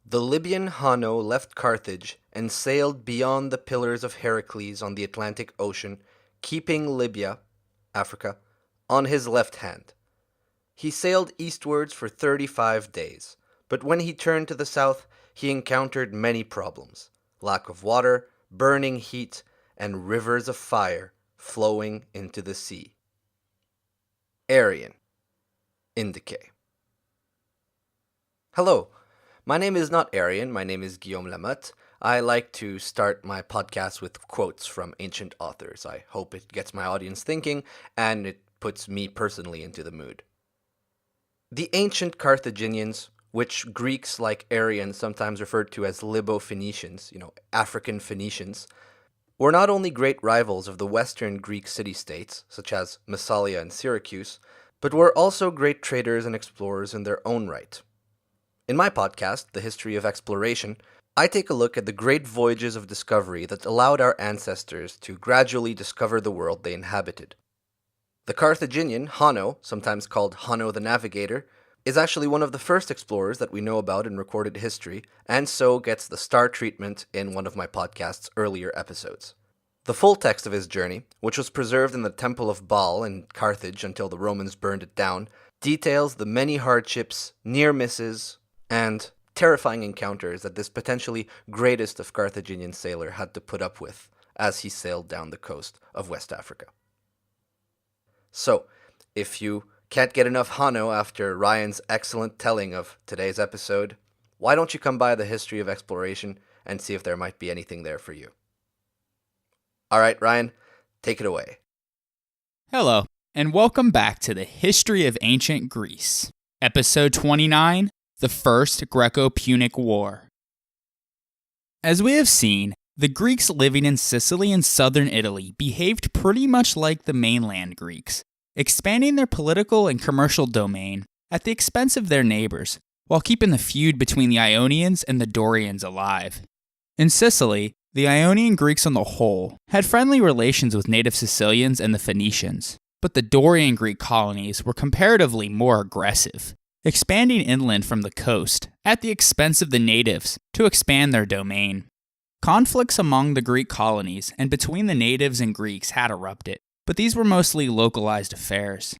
The Libyan Hanno left Carthage and sailed beyond the Pillars of Heracles on the Atlantic Ocean, keeping Libya, Africa, on his left hand. He sailed eastwards for 35 days, but when he turned to the south, he encountered many problems: lack of water, burning heat, and rivers of fire flowing into the sea. Arrian, Indique. Hello, my name is not Arrian, my name is Guillaume Lamothe. I like to start my podcast with quotes from ancient authors. I hope it gets my audience thinking, and it puts me personally into the mood. The ancient Carthaginians, which Greeks like Arrian sometimes referred to as Libo-Phoenicians, African Phoenicians, were not only great rivals of the Western Greek city-states, such as Massalia and Syracuse, but were also great traders and explorers in their own right. In my podcast, The History of Exploration, I take a look at the great voyages of discovery that allowed our ancestors to gradually discover the world they inhabited. The Carthaginian, Hanno, sometimes called Hanno the Navigator, is actually one of the first explorers that we know about in recorded history, and so gets the star treatment in one of my podcast's earlier episodes. The full text of his journey, which was preserved in the Temple of Baal in Carthage until the Romans burned it down, details the many hardships, near misses, and terrifying encounters that this potentially greatest of Carthaginian sailor had to put up with as he sailed down the coast of West Africa. So, if you can't get enough Hanno after Ryan's excellent telling of today's episode, why don't you come by the History of Exploration and see if there might be anything there for you? All right, Ryan, take it away. Hello, and welcome back to the History of Ancient Greece, Episode 29, the First Greco-Punic War. As we have seen, the Greeks living in Sicily and southern Italy behaved pretty much like the mainland Greeks, expanding their political and commercial domain at the expense of their neighbors, while keeping the feud between the Ionians and the Dorians alive. In Sicily, the Ionian Greeks on the whole had friendly relations with native Sicilians and the Phoenicians, but the Dorian Greek colonies were comparatively more aggressive, expanding inland from the coast at the expense of the natives to expand their domain. Conflicts among the Greek colonies and between the natives and Greeks had erupted, but these were mostly localized affairs.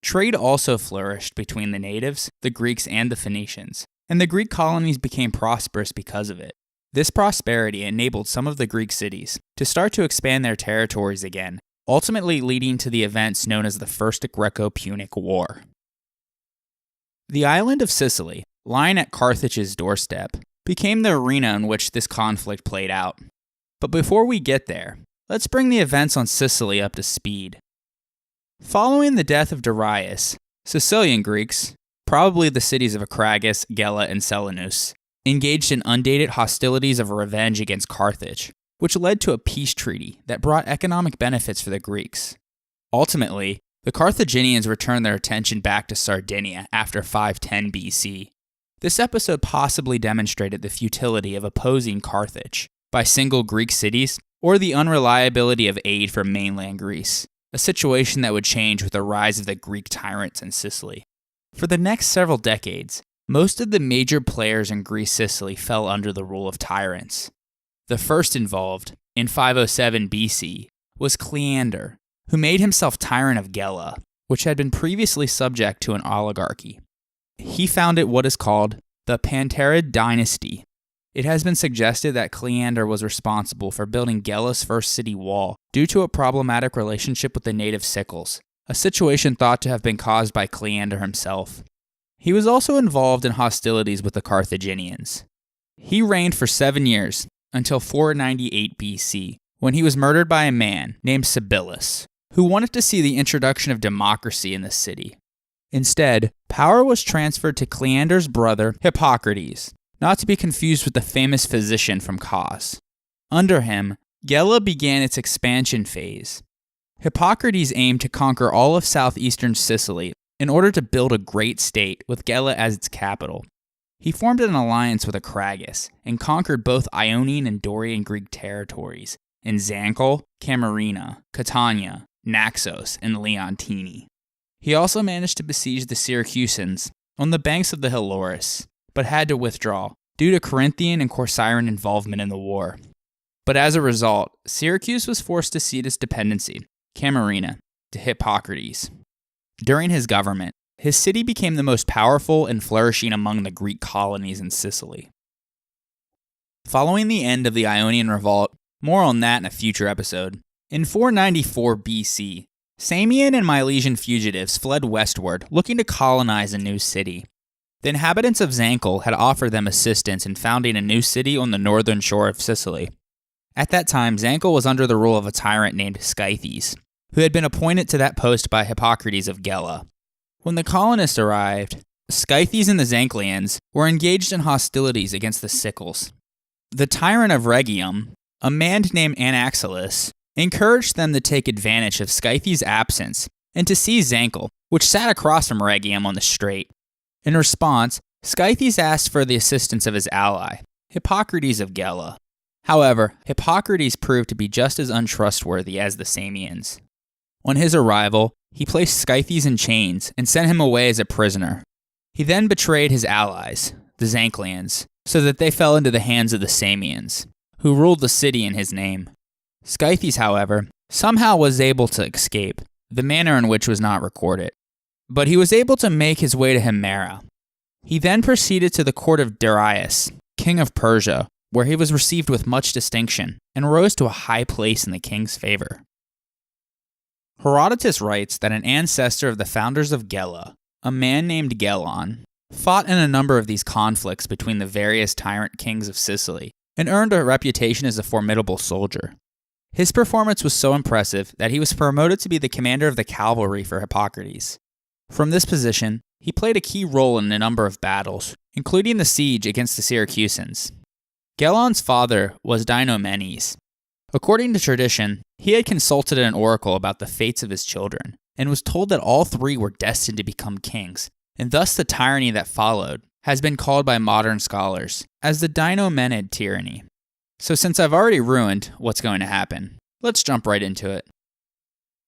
Trade also flourished between the natives, the Greeks, and the Phoenicians, and the Greek colonies became prosperous because of it. This prosperity enabled some of the Greek cities to start to expand their territories again, ultimately leading to the events known as the First Greco-Punic War. The island of Sicily, lying at Carthage's doorstep, became the arena in which this conflict played out. But before we get there, let's bring the events on Sicily up to speed. Following the death of Darius, Sicilian Greeks, probably the cities of Akragas, Gela, and Selinus, engaged in undated hostilities of revenge against Carthage, which led to a peace treaty that brought economic benefits for the Greeks. Ultimately, the Carthaginians returned their attention back to Sardinia after 510 BC. This episode possibly demonstrated the futility of opposing Carthage by single Greek cities or the unreliability of aid from mainland Greece, a situation that would change with the rise of the Greek tyrants in Sicily. For the next several decades, most of the major players in Greece-Sicily fell under the rule of tyrants. The first involved, in 507 BC, was Cleander, who made himself tyrant of Gela, which had been previously subject to an oligarchy. He founded what is called the Pantarid dynasty. It has been suggested that Cleander was responsible for building Gela's first city wall due to a problematic relationship with the native Sicels, a situation thought to have been caused by Cleander himself. He was also involved in hostilities with the Carthaginians. He reigned for 7 years, until 498 BC, when he was murdered by a man named Cibilus, who wanted to see the introduction of democracy in the city. Instead, power was transferred to Cleander's brother Hippocrates, not to be confused with the famous physician from Kos. Under him, Gela began its expansion phase. Hippocrates aimed to conquer all of southeastern Sicily in order to build a great state with Gela as its capital. He formed an alliance with Akragas and conquered both Ionian and Dorian Greek territories in Zancle, Camarina, Campania, Naxos, and Leontini. He also managed to besiege the Syracusans on the banks of the Heloris, but had to withdraw due to Corinthian and Corcyraean involvement in the war. But as a result, Syracuse was forced to cede its dependency, Camarina, to Hippocrates. During his government, his city became the most powerful and flourishing among the Greek colonies in Sicily. Following the end of the Ionian Revolt, more on that in a future episode, in 494 BC, Samian and Milesian fugitives fled westward, looking to colonize a new city. The inhabitants of Zancle had offered them assistance in founding a new city on the northern shore of Sicily. At that time, Zancle was under the rule of a tyrant named Scythes, who had been appointed to that post by Hippocrates of Gela. When the colonists arrived, Scythes and the Zancleans were engaged in hostilities against the Sicels. The tyrant of Rhegium, a man named Anaxius, encouraged them to take advantage of Scythes' absence and to seize Zancle, which sat across from Rhegium on the strait. In response, Scythes asked for the assistance of his ally, Hippocrates of Gela. However, Hippocrates proved to be just as untrustworthy as the Samians. On his arrival, he placed Scythes in chains and sent him away as a prisoner. He then betrayed his allies, the Zancleans, so that they fell into the hands of the Samians, who ruled the city in his name. Scythes, however, somehow was able to escape, the manner in which was not recorded. But he was able to make his way to Himera. He then proceeded to the court of Darius, king of Persia, where he was received with much distinction and rose to a high place in the king's favor. Herodotus writes that an ancestor of the founders of Gela, a man named Gelon, fought in a number of these conflicts between the various tyrant kings of Sicily and earned a reputation as a formidable soldier. His performance was so impressive that he was promoted to be the commander of the cavalry for Hippocrates. From this position, he played a key role in a number of battles, including the siege against the Syracusans. Gelon's father was Dinomenes. According to tradition, he had consulted an oracle about the fates of his children, and was told that all three were destined to become kings, and thus the tyranny that followed has been called by modern scholars as the Dinomenid tyranny. So since I've already ruined what's going to happen, let's jump right into it.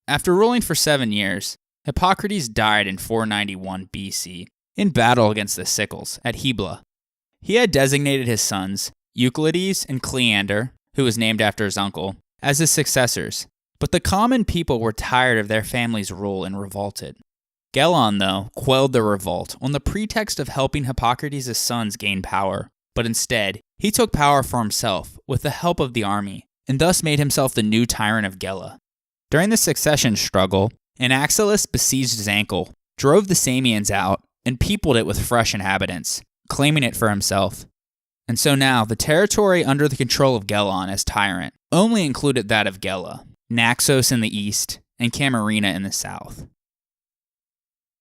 After ruling for 7 years, Hippocrates died in 491 BC in battle against the Sicels at Hybla. He had designated his sons, Euclides and Cleander, who was named after his uncle, as his successors, but the common people were tired of their family's rule and revolted. Gelon, though, quelled the revolt on the pretext of helping Hippocrates' sons gain power, but instead, he took power for himself with the help of the army, and thus made himself the new tyrant of Gela. During the succession struggle, Anaxius besieged Zancle, drove the Samians out, and peopled it with fresh inhabitants, claiming it for himself. And so now, the territory under the control of Gelon as tyrant only included that of Gela, Naxos in the east, and Camarina in the south.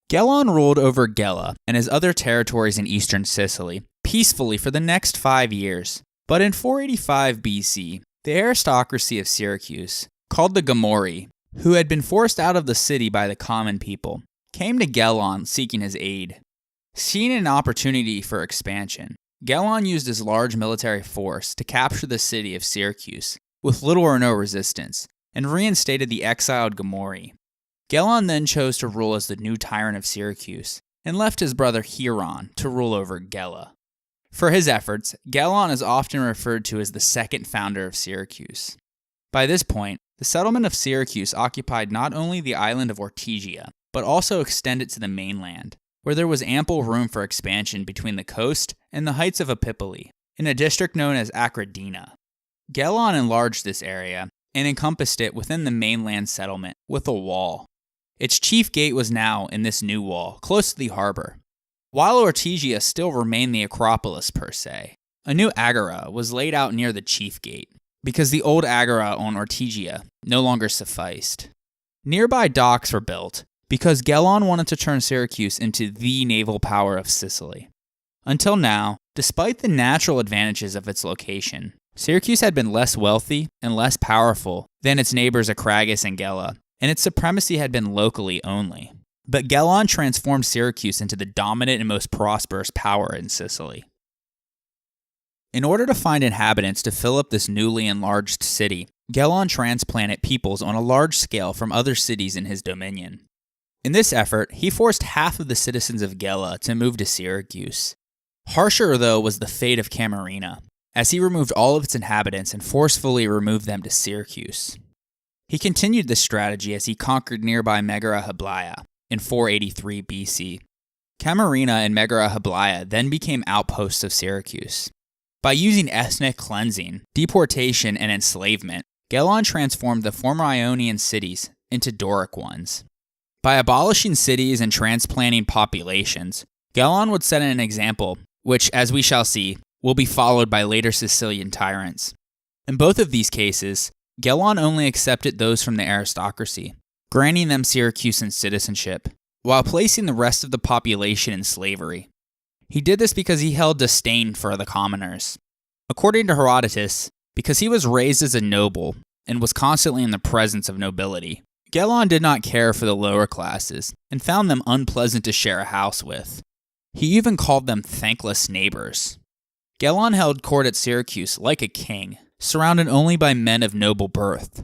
Gelon ruled over Gela and his other territories in eastern Sicily peacefully for the next 5 years. But in 485 BC, the aristocracy of Syracuse, called the Gomori, who had been forced out of the city by the common people, came to Gelon seeking his aid. Seeing an opportunity for expansion, Gelon used his large military force to capture the city of Syracuse with little or no resistance, and reinstated the exiled Gomori. Gelon then chose to rule as the new tyrant of Syracuse, and left his brother Hieron to rule over Gela. For his efforts, Gelon is often referred to as the second founder of Syracuse. By this point, the settlement of Syracuse occupied not only the island of Ortygia, but also extended to the mainland, where there was ample room for expansion between the coast and the heights of Epipoli, in a district known as Acradina. Gelon enlarged this area and encompassed it within the mainland settlement with a wall. Its chief gate was now in this new wall, close to the harbor. While Ortygia still remained the Acropolis per se, a new agora was laid out near the chief gate, because the old agora on Ortygia no longer sufficed. Nearby docks were built, because Gelon wanted to turn Syracuse into the naval power of Sicily. Until now, despite the natural advantages of its location, Syracuse had been less wealthy and less powerful than its neighbors Akragas and Gela, and its supremacy had been locally only. But Gelon transformed Syracuse into the dominant and most prosperous power in Sicily. In order to find inhabitants to fill up this newly enlarged city, Gelon transplanted peoples on a large scale from other cities in his dominion. In this effort, he forced half of the citizens of Gela to move to Syracuse. Harsher, though, was the fate of Camarina, as he removed all of its inhabitants and forcefully removed them to Syracuse. He continued this strategy as he conquered nearby Megara Hyblaia in 483 BC. Camarina and Megara Hyblaia then became outposts of Syracuse. By using ethnic cleansing, deportation, and enslavement, Gelon transformed the former Ionian cities into Doric ones. By abolishing cities and transplanting populations, Gelon would set an example, which, as we shall see, will be followed by later Sicilian tyrants. In both of these cases, Gelon only accepted those from the aristocracy, granting them Syracusan citizenship, while placing the rest of the population in slavery. He did this because he held disdain for the commoners. According to Herodotus, because he was raised as a noble and was constantly in the presence of nobility, Gelon did not care for the lower classes and found them unpleasant to share a house with. He even called them thankless neighbors. Gelon held court at Syracuse like a king, surrounded only by men of noble birth.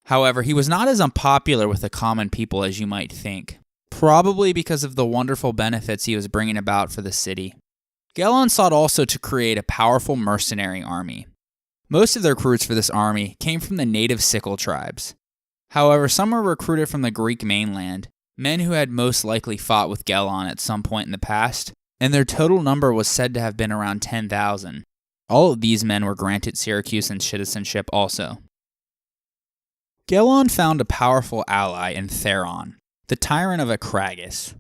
However, he was not as unpopular with the common people as you might think, probably because of the wonderful benefits he was bringing about for the city. Gelon sought also to create a powerful mercenary army. Most of the recruits for this army came from the native Sicily tribes. However, some were recruited from the Greek mainland, men who had most likely fought with Gelon at some point in the past, and their total number was said to have been around 10,000. All of these men were granted Syracusan citizenship also. Gelon found a powerful ally in Theron, the tyrant of Akragas.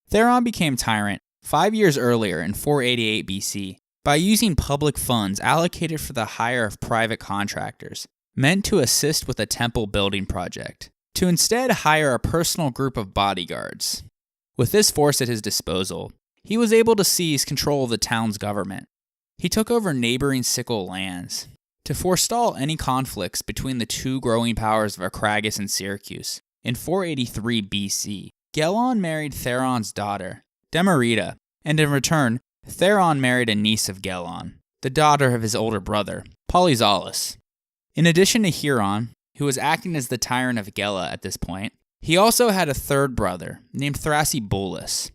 Theron became tyrant 5 years earlier in 488 BC by using public funds allocated for the hire of private contractors, meant to assist with a temple building project, to instead hire a personal group of bodyguards. With this force at his disposal, he was able to seize control of the town's government. He took over neighboring Sicily lands. To forestall any conflicts between the two growing powers of Akragas and Syracuse, in 483 BC, Gelon married Theron's daughter, Demerita, and in return, Theron married a niece of Gelon, the daughter of his older brother, Polyzalus. In addition to Huron, who was acting as the tyrant of Gela at this point, he also had a third brother named Thrasybulus.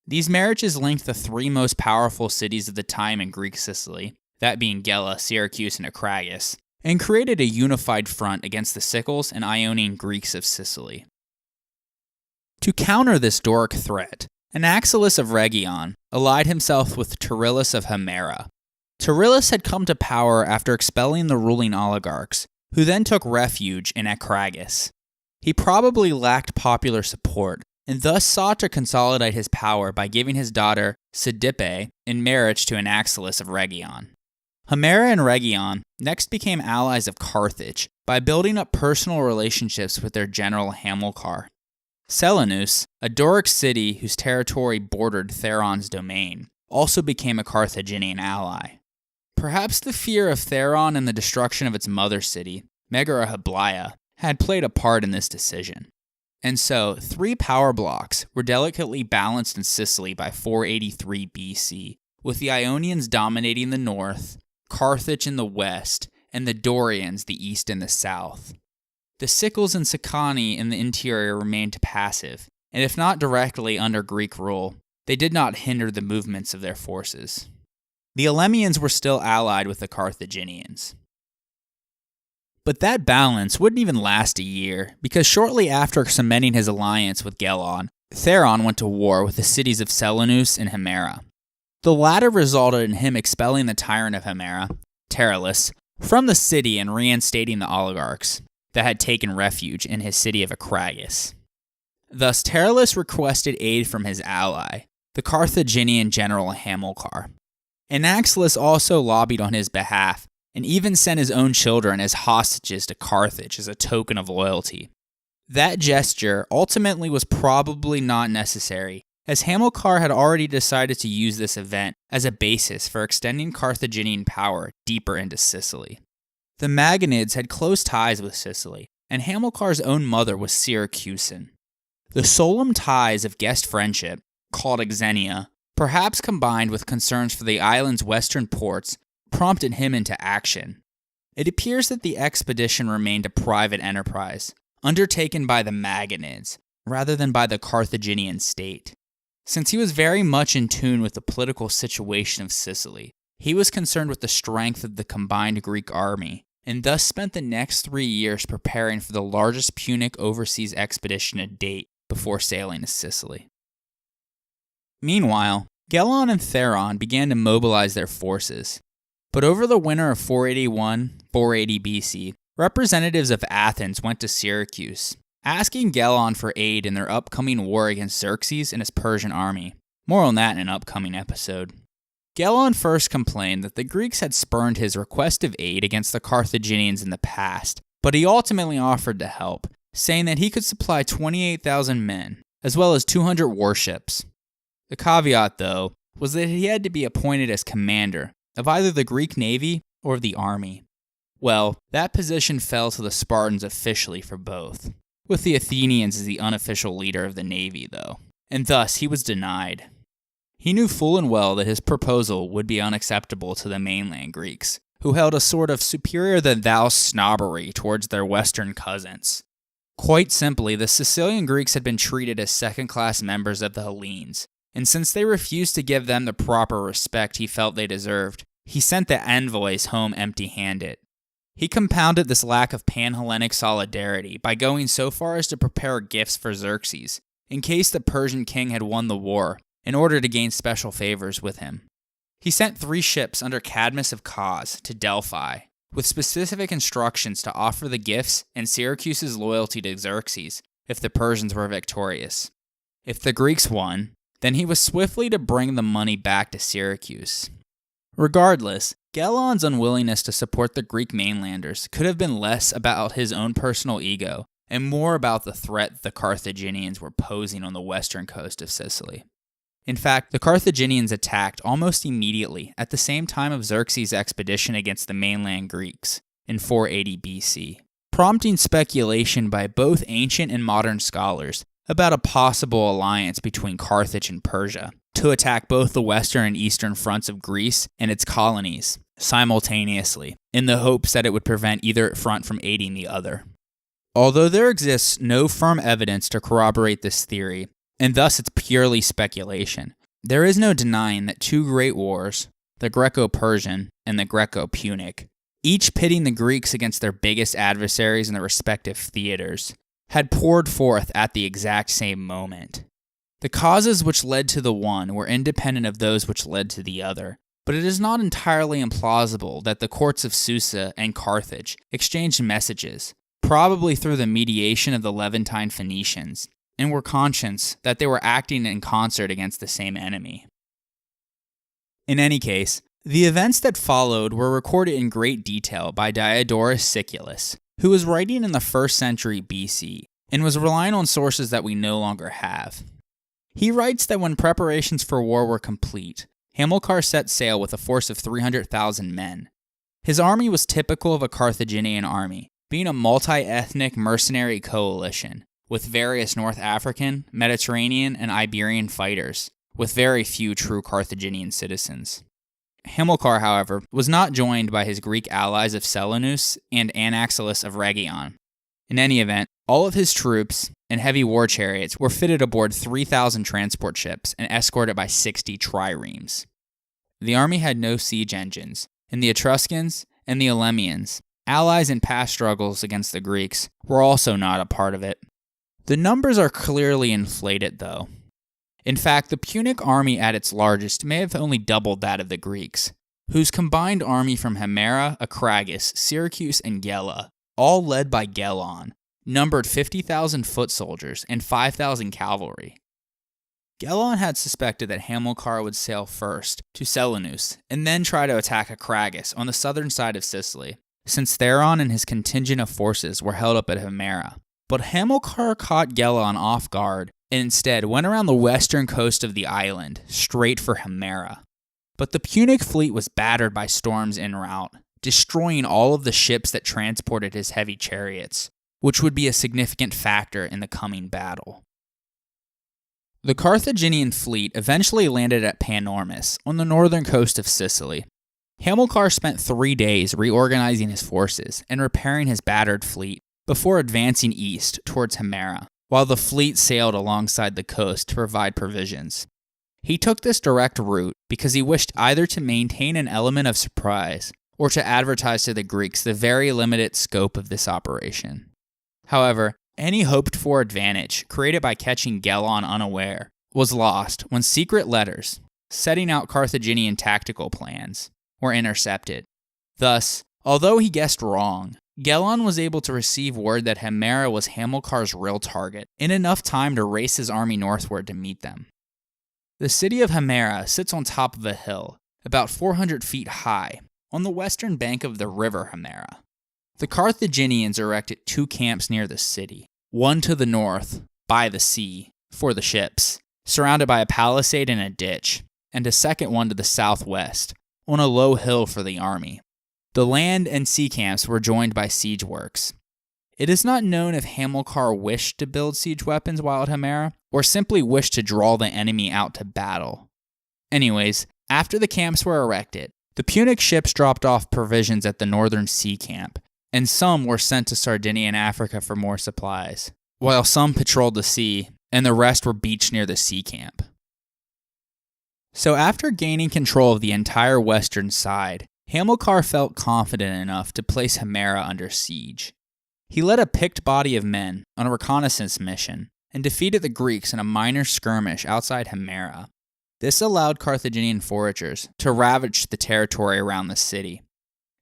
These marriages linked the three most powerful cities of the time in Greek Sicily, that being Gela, Syracuse, and Akragas, and created a unified front against the Sicels and Ionian Greeks of Sicily. To counter this Doric threat, Anaxius of Rhegium allied himself with Turillus of Himera. Turillus had come to power after expelling the ruling oligarchs, who then took refuge in Akragas. He probably lacked popular support, and thus sought to consolidate his power by giving his daughter Sidippe in marriage to Anaxius of Rhegium. Himera and Rhegium next became allies of Carthage by building up personal relationships with their general Hamilcar. Selinus, a Doric city whose territory bordered Theron's domain, also became a Carthaginian ally. Perhaps the fear of Theron and the destruction of its mother city, Megara Hyblaia, had played a part in this decision. And so, three power blocks were delicately balanced in Sicily by 483 BC, with the Ionians dominating the north, Carthage in the west, and the Dorians the east and the south. The Sicels and Sicani in the interior remained passive, and if not directly under Greek rule, they did not hinder the movements of their forces. The Elemians were still allied with the Carthaginians. But that balance wouldn't even last a year, because shortly after cementing his alliance with Gelon, Theron went to war with the cities of Selinus and Himera. The latter resulted in him expelling the tyrant of Himera, Turillus, from the city and reinstating the oligarchs that had taken refuge in his city of Akragas. Thus, Turillus requested aid from his ally, the Carthaginian general Hamilcar. Anaxius also lobbied on his behalf, and even sent his own children as hostages to Carthage as a token of loyalty. That gesture ultimately was probably not necessary, as Hamilcar had already decided to use this event as a basis for extending Carthaginian power deeper into Sicily. The Magonids had close ties with Sicily, and Hamilcar's own mother was Syracusan. The solemn ties of guest friendship, called Xenia, perhaps combined with concerns for the island's western ports, prompted him into action. It appears that the expedition remained a private enterprise, undertaken by the Magonids, rather than by the Carthaginian state. Since he was very much in tune with the political situation of Sicily, he was concerned with the strength of the combined Greek army, and thus spent the next 3 years preparing for the largest Punic overseas expedition to date before sailing to Sicily. Meanwhile, Gelon and Theron began to mobilize their forces. But over the winter of 480 BC, representatives of Athens went to Syracuse, asking Gelon for aid in their upcoming war against Xerxes and his Persian army. More on that in an upcoming episode. Gelon first complained that the Greeks had spurned his request of aid against the Carthaginians in the past, but he ultimately offered to help, saying that he could supply 28,000 men, as well as 200 warships. The caveat, though, was that he had to be appointed as commander of either the Greek navy or the army. Well, that position fell to the Spartans officially for both, with the Athenians as the unofficial leader of the navy, though, and thus he was denied. He knew full and well that his proposal would be unacceptable to the mainland Greeks, who held a sort of superior-than-thou snobbery towards their western cousins. Quite simply, the Sicilian Greeks had been treated as second-class members of the Hellenes, and since they refused to give them the proper respect he felt they deserved, he sent the envoys home empty-handed. He compounded this lack of pan-Hellenic solidarity by going so far as to prepare gifts for Xerxes, in case the Persian king had won the war, in order to gain special favors with him. He sent 3 ships under Cadmus of Cos to Delphi, with specific instructions to offer the gifts and Syracuse's loyalty to Xerxes if the Persians were victorious. If the Greeks won, then he was swiftly to bring the money back to Syracuse. Regardless, Gelon's unwillingness to support the Greek mainlanders could have been less about his own personal ego and more about the threat the Carthaginians were posing on the western coast of Sicily. In fact, the Carthaginians attacked almost immediately at the same time of Xerxes' expedition against the mainland Greeks in 480 BC, prompting speculation by both ancient and modern scholars about a possible alliance between Carthage and Persia to attack both the western and eastern fronts of Greece and its colonies simultaneously, in the hopes that it would prevent either front from aiding the other. Although there exists no firm evidence to corroborate this theory, and thus it's purely speculation, there is no denying that 2 great wars, the Greco-Persian and the Greco-Punic, each pitting the Greeks against their biggest adversaries in their respective theaters, had poured forth at the exact same moment. The causes which led to the one were independent of those which led to the other, but it is not entirely implausible that the courts of Susa and Carthage exchanged messages, probably through the mediation of the Levantine Phoenicians, and were conscious that they were acting in concert against the same enemy. In any case, the events that followed were recorded in great detail by Diodorus Siculus, who was writing in the 1st century BC, and was relying on sources that we no longer have. He writes that when preparations for war were complete, Hamilcar set sail with a force of 300,000 men. His army was typical of a Carthaginian army, being a multi-ethnic mercenary coalition, with various North African, Mediterranean, and Iberian fighters, with very few true Carthaginian citizens. Hamilcar, however, was not joined by his Greek allies of Selinus and Anaxius of Rhegium. In any event, all of his troops and heavy war chariots were fitted aboard 3,000 transport ships and escorted by 60 triremes. The army had no siege engines, and the Etruscans and the Elemians, allies in past struggles against the Greeks, were also not a part of it. The numbers are clearly inflated, though. In fact, the Punic army at its largest may have only doubled that of the Greeks, whose combined army from Himera, Akragas, Syracuse, and Gela, all led by Gelon, numbered 50,000 foot soldiers and 5,000 cavalry. Gelon had suspected that Hamilcar would sail first to Selinus and then try to attack Akragas on the southern side of Sicily, since Theron and his contingent of forces were held up at Himera. But Hamilcar caught Gelon off guard and instead went around the western coast of the island, straight for Himera. But the Punic fleet was battered by storms en route, destroying all of the ships that transported his heavy chariots, which would be a significant factor in the coming battle. The Carthaginian fleet eventually landed at Panormus, on the northern coast of Sicily. Hamilcar spent 3 days reorganizing his forces and repairing his battered fleet before advancing east towards Himera, while the fleet sailed alongside the coast to provide provisions. He took this direct route because he wished either to maintain an element of surprise or to advertise to the Greeks the very limited scope of this operation. However, any hoped-for advantage created by catching Gelon unaware was lost when secret letters, setting out Carthaginian tactical plans, were intercepted. Thus, although he guessed wrong, Gelon was able to receive word that Himera was Hamilcar's real target in enough time to race his army northward to meet them. The city of Himera sits on top of a hill, about 400 feet high, on the western bank of the river Himera. The Carthaginians erected 2 camps near the city, one to the north, by the sea, for the ships, surrounded by a palisade and a ditch, and a second one to the southwest, on a low hill for the army. The land and sea camps were joined by siege works. It is not known if Hamilcar wished to build siege weapons while at Himera, or simply wished to draw the enemy out to battle. Anyways, after the camps were erected, the Punic ships dropped off provisions at the northern sea camp, and some were sent to Sardinia and Africa for more supplies, while some patrolled the sea, and the rest were beached near the sea camp. So after gaining control of the entire western side, Hamilcar felt confident enough to place Himera under siege. He led a picked body of men on a reconnaissance mission and defeated the Greeks in a minor skirmish outside Himera. This allowed Carthaginian foragers to ravage the territory around the city.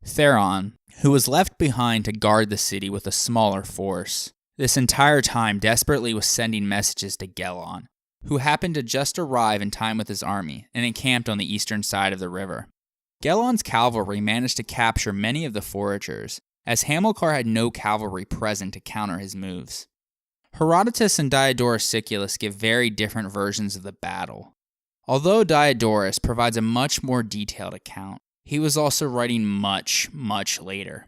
Theron, who was left behind to guard the city with a smaller force, this entire time desperately was sending messages to Gelon, who happened to just arrive in time with his army and encamped on the eastern side of the river. Gelon's cavalry managed to capture many of the foragers, as Hamilcar had no cavalry present to counter his moves. Herodotus and Diodorus Siculus give very different versions of the battle. Although Diodorus provides a much more detailed account, he was also writing much, much later.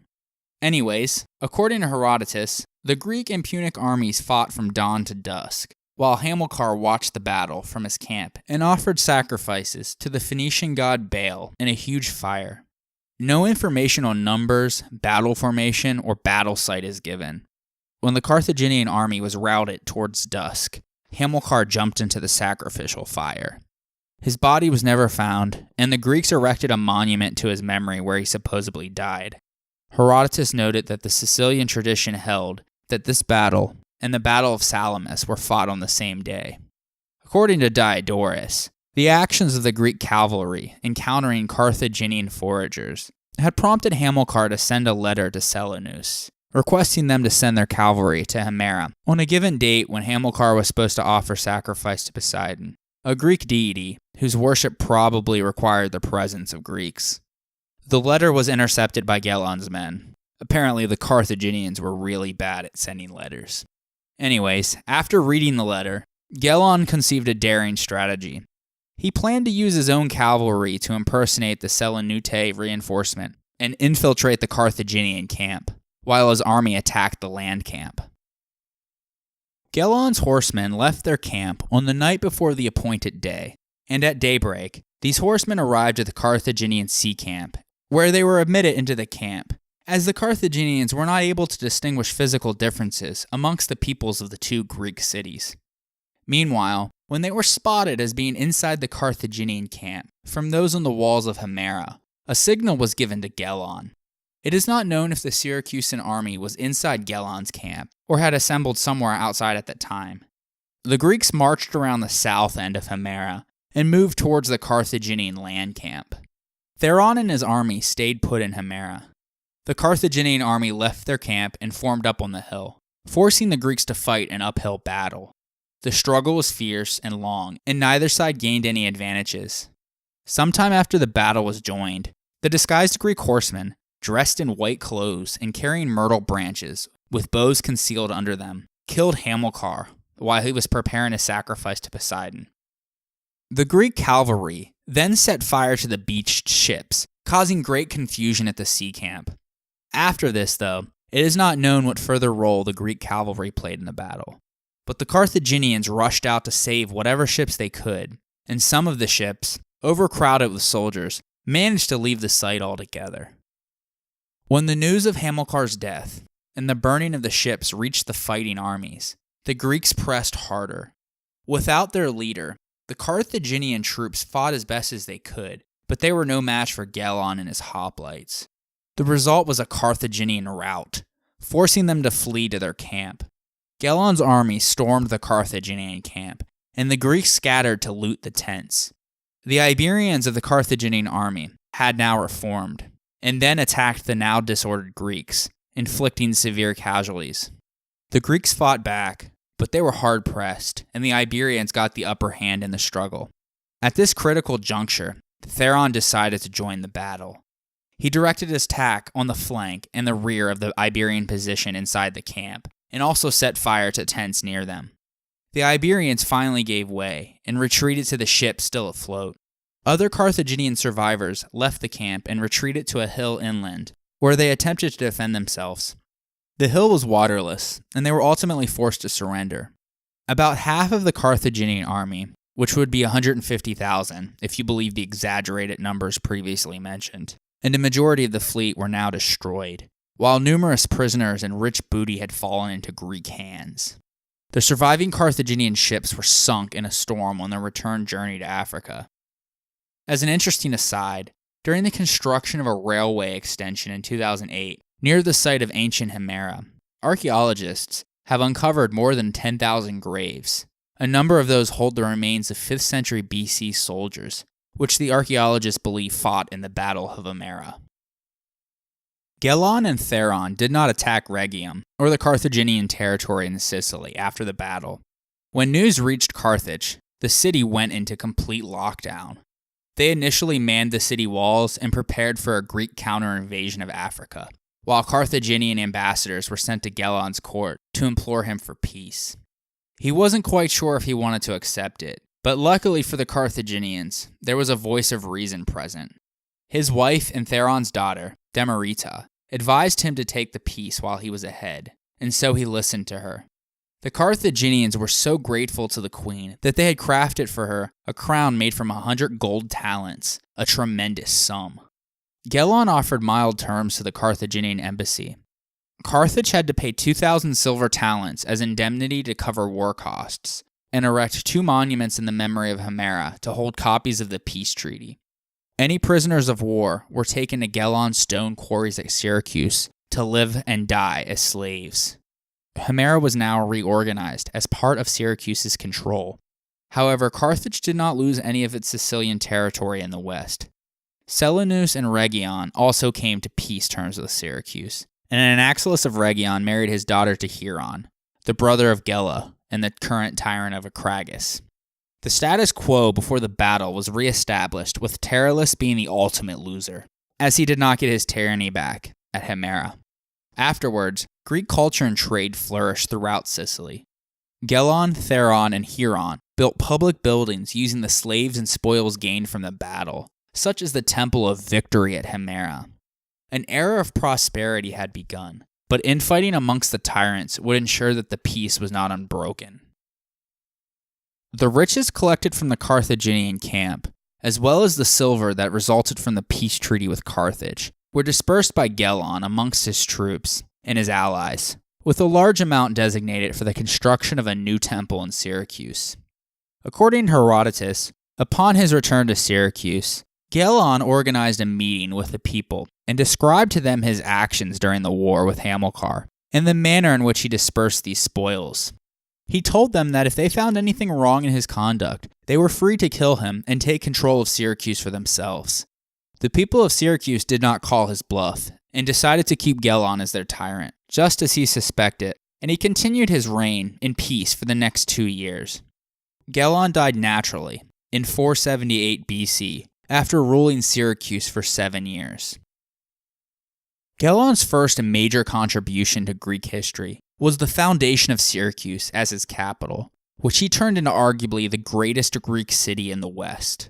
Anyways, according to Herodotus, the Greek and Punic armies fought from dawn to dusk, while Hamilcar watched the battle from his camp and offered sacrifices to the Phoenician god Baal in a huge fire. No information on numbers, battle formation, or battle site is given. When the Carthaginian army was routed towards dusk, Hamilcar jumped into the sacrificial fire. His body was never found, and the Greeks erected a monument to his memory where he supposedly died. Herodotus noted that the Sicilian tradition held that this battle and the Battle of Salamis were fought on the same day. According to Diodorus, the actions of the Greek cavalry encountering Carthaginian foragers had prompted Hamilcar to send a letter to Selinus, requesting them to send their cavalry to Himera on a given date when Hamilcar was supposed to offer sacrifice to Poseidon, a Greek deity whose worship probably required the presence of Greeks. The letter was intercepted by Gelon's men. Apparently, the Carthaginians were really bad at sending letters. Anyways, after reading the letter, Gelon conceived a daring strategy. He planned to use his own cavalry to impersonate the Selinute reinforcement and infiltrate the Carthaginian camp, while his army attacked the land camp. Gelon's horsemen left their camp on the night before the appointed day, and at daybreak, these horsemen arrived at the Carthaginian sea camp, where they were admitted into the camp, as the Carthaginians were not able to distinguish physical differences amongst the peoples of the 2 Greek cities. Meanwhile, when they were spotted as being inside the Carthaginian camp from those on the walls of Himera, a signal was given to Gelon. It is not known if the Syracusan army was inside Gelon's camp or had assembled somewhere outside at that time. The Greeks marched around the south end of Himera and moved towards the Carthaginian land camp. Theron and his army stayed put in Himera. The Carthaginian army left their camp and formed up on the hill, forcing the Greeks to fight an uphill battle. The struggle was fierce and long, and neither side gained any advantages. Sometime after the battle was joined, the disguised Greek horsemen, dressed in white clothes and carrying myrtle branches, with bows concealed under them, killed Hamilcar while he was preparing a sacrifice to Poseidon. The Greek cavalry then set fire to the beached ships, causing great confusion at the sea camp. After this, though, it is not known what further role the Greek cavalry played in the battle. But the Carthaginians rushed out to save whatever ships they could, and some of the ships, overcrowded with soldiers, managed to leave the site altogether. When the news of Hamilcar's death and the burning of the ships reached the fighting armies, the Greeks pressed harder. Without their leader, the The Carthaginian troops fought as best as they could, but they were no match for Gelon and his hoplites. The result was a Carthaginian rout, forcing them to flee to their camp. Gelon's army stormed the Carthaginian camp, and the Greeks scattered to loot the tents. The Iberians of the Carthaginian army had now reformed, and then attacked the now disordered Greeks, inflicting severe casualties. The Greeks fought back, but they were hard-pressed, and the Iberians got the upper hand in the struggle. At this critical juncture, Theron decided to join the battle. He directed his attack on the flank and the rear of the Iberian position inside the camp, and also set fire to tents near them. The Iberians finally gave way, and retreated to the ships still afloat. Other Carthaginian survivors left the camp and retreated to a hill inland, where they attempted to defend themselves. The hill was waterless, and they were ultimately forced to surrender. About half of the Carthaginian army, which would be 150,000 if you believe the exaggerated numbers previously mentioned, and a majority of the fleet were now destroyed, while numerous prisoners and rich booty had fallen into Greek hands. The surviving Carthaginian ships were sunk in a storm on their return journey to Africa. As an interesting aside, during the construction of a railway extension in 2008, near the site of ancient Himera, archaeologists have uncovered more than 10,000 graves. A number of those hold the remains of 5th century BC soldiers, which the archaeologists believe fought in the Battle of Himera. Gelon and Theron did not attack Rhegium, or the Carthaginian territory in Sicily, after the battle. When news reached Carthage, the city went into complete lockdown. They initially manned the city walls and prepared for a Greek counter-invasion of Africa, while Carthaginian ambassadors were sent to Gelon's court to implore him for peace. He wasn't quite sure if he wanted to accept it, but luckily for the Carthaginians, there was a voice of reason present. His wife and Theron's daughter, Demerita, advised him to take the peace while he was ahead, and so he listened to her. The Carthaginians were so grateful to the queen that they had crafted for her a crown made from 100 gold talents, a tremendous sum. Gelon offered mild terms to the Carthaginian embassy. Carthage had to pay 2,000 silver talents as indemnity to cover war costs, and erect 2 monuments in the memory of Himera to hold copies of the peace treaty. Any prisoners of war were taken to Gelon's stone quarries at Syracuse to live and die as slaves. Himera was now reorganized as part of Syracuse's control. However, Carthage did not lose any of its Sicilian territory in the west. Selinus and Rhegion also came to peace terms with Syracuse, and Anaxius of Rhegion married his daughter to Hieron, the brother of Gela and the current tyrant of Akragas. The status quo before the battle was re-established, with Terralus being the ultimate loser, as he did not get his tyranny back at Himera. Afterwards, Greek culture and trade flourished throughout Sicily. Gelon, Theron, and Hieron built public buildings using the slaves and spoils gained from the battle, such as the Temple of Victory at Himera. An era of prosperity had begun, but infighting amongst the tyrants would ensure that the peace was not unbroken. The riches collected from the Carthaginian camp, as well as the silver that resulted from the peace treaty with Carthage, were dispersed by Gelon amongst his troops and his allies, with a large amount designated for the construction of a new temple in Syracuse. According to Herodotus, upon his return to Syracuse, Gelon organized a meeting with the people and described to them his actions during the war with Hamilcar and the manner in which he dispersed these spoils. He told them that if they found anything wrong in his conduct, they were free to kill him and take control of Syracuse for themselves. The people of Syracuse did not call his bluff and decided to keep Gelon as their tyrant, just as he suspected, and he continued his reign in peace for the next 2 years. Gelon died naturally in 478 BC after ruling Syracuse for 7 years. Gelon's first major contribution to Greek history was the foundation of Syracuse as its capital, which he turned into arguably the greatest Greek city in the West.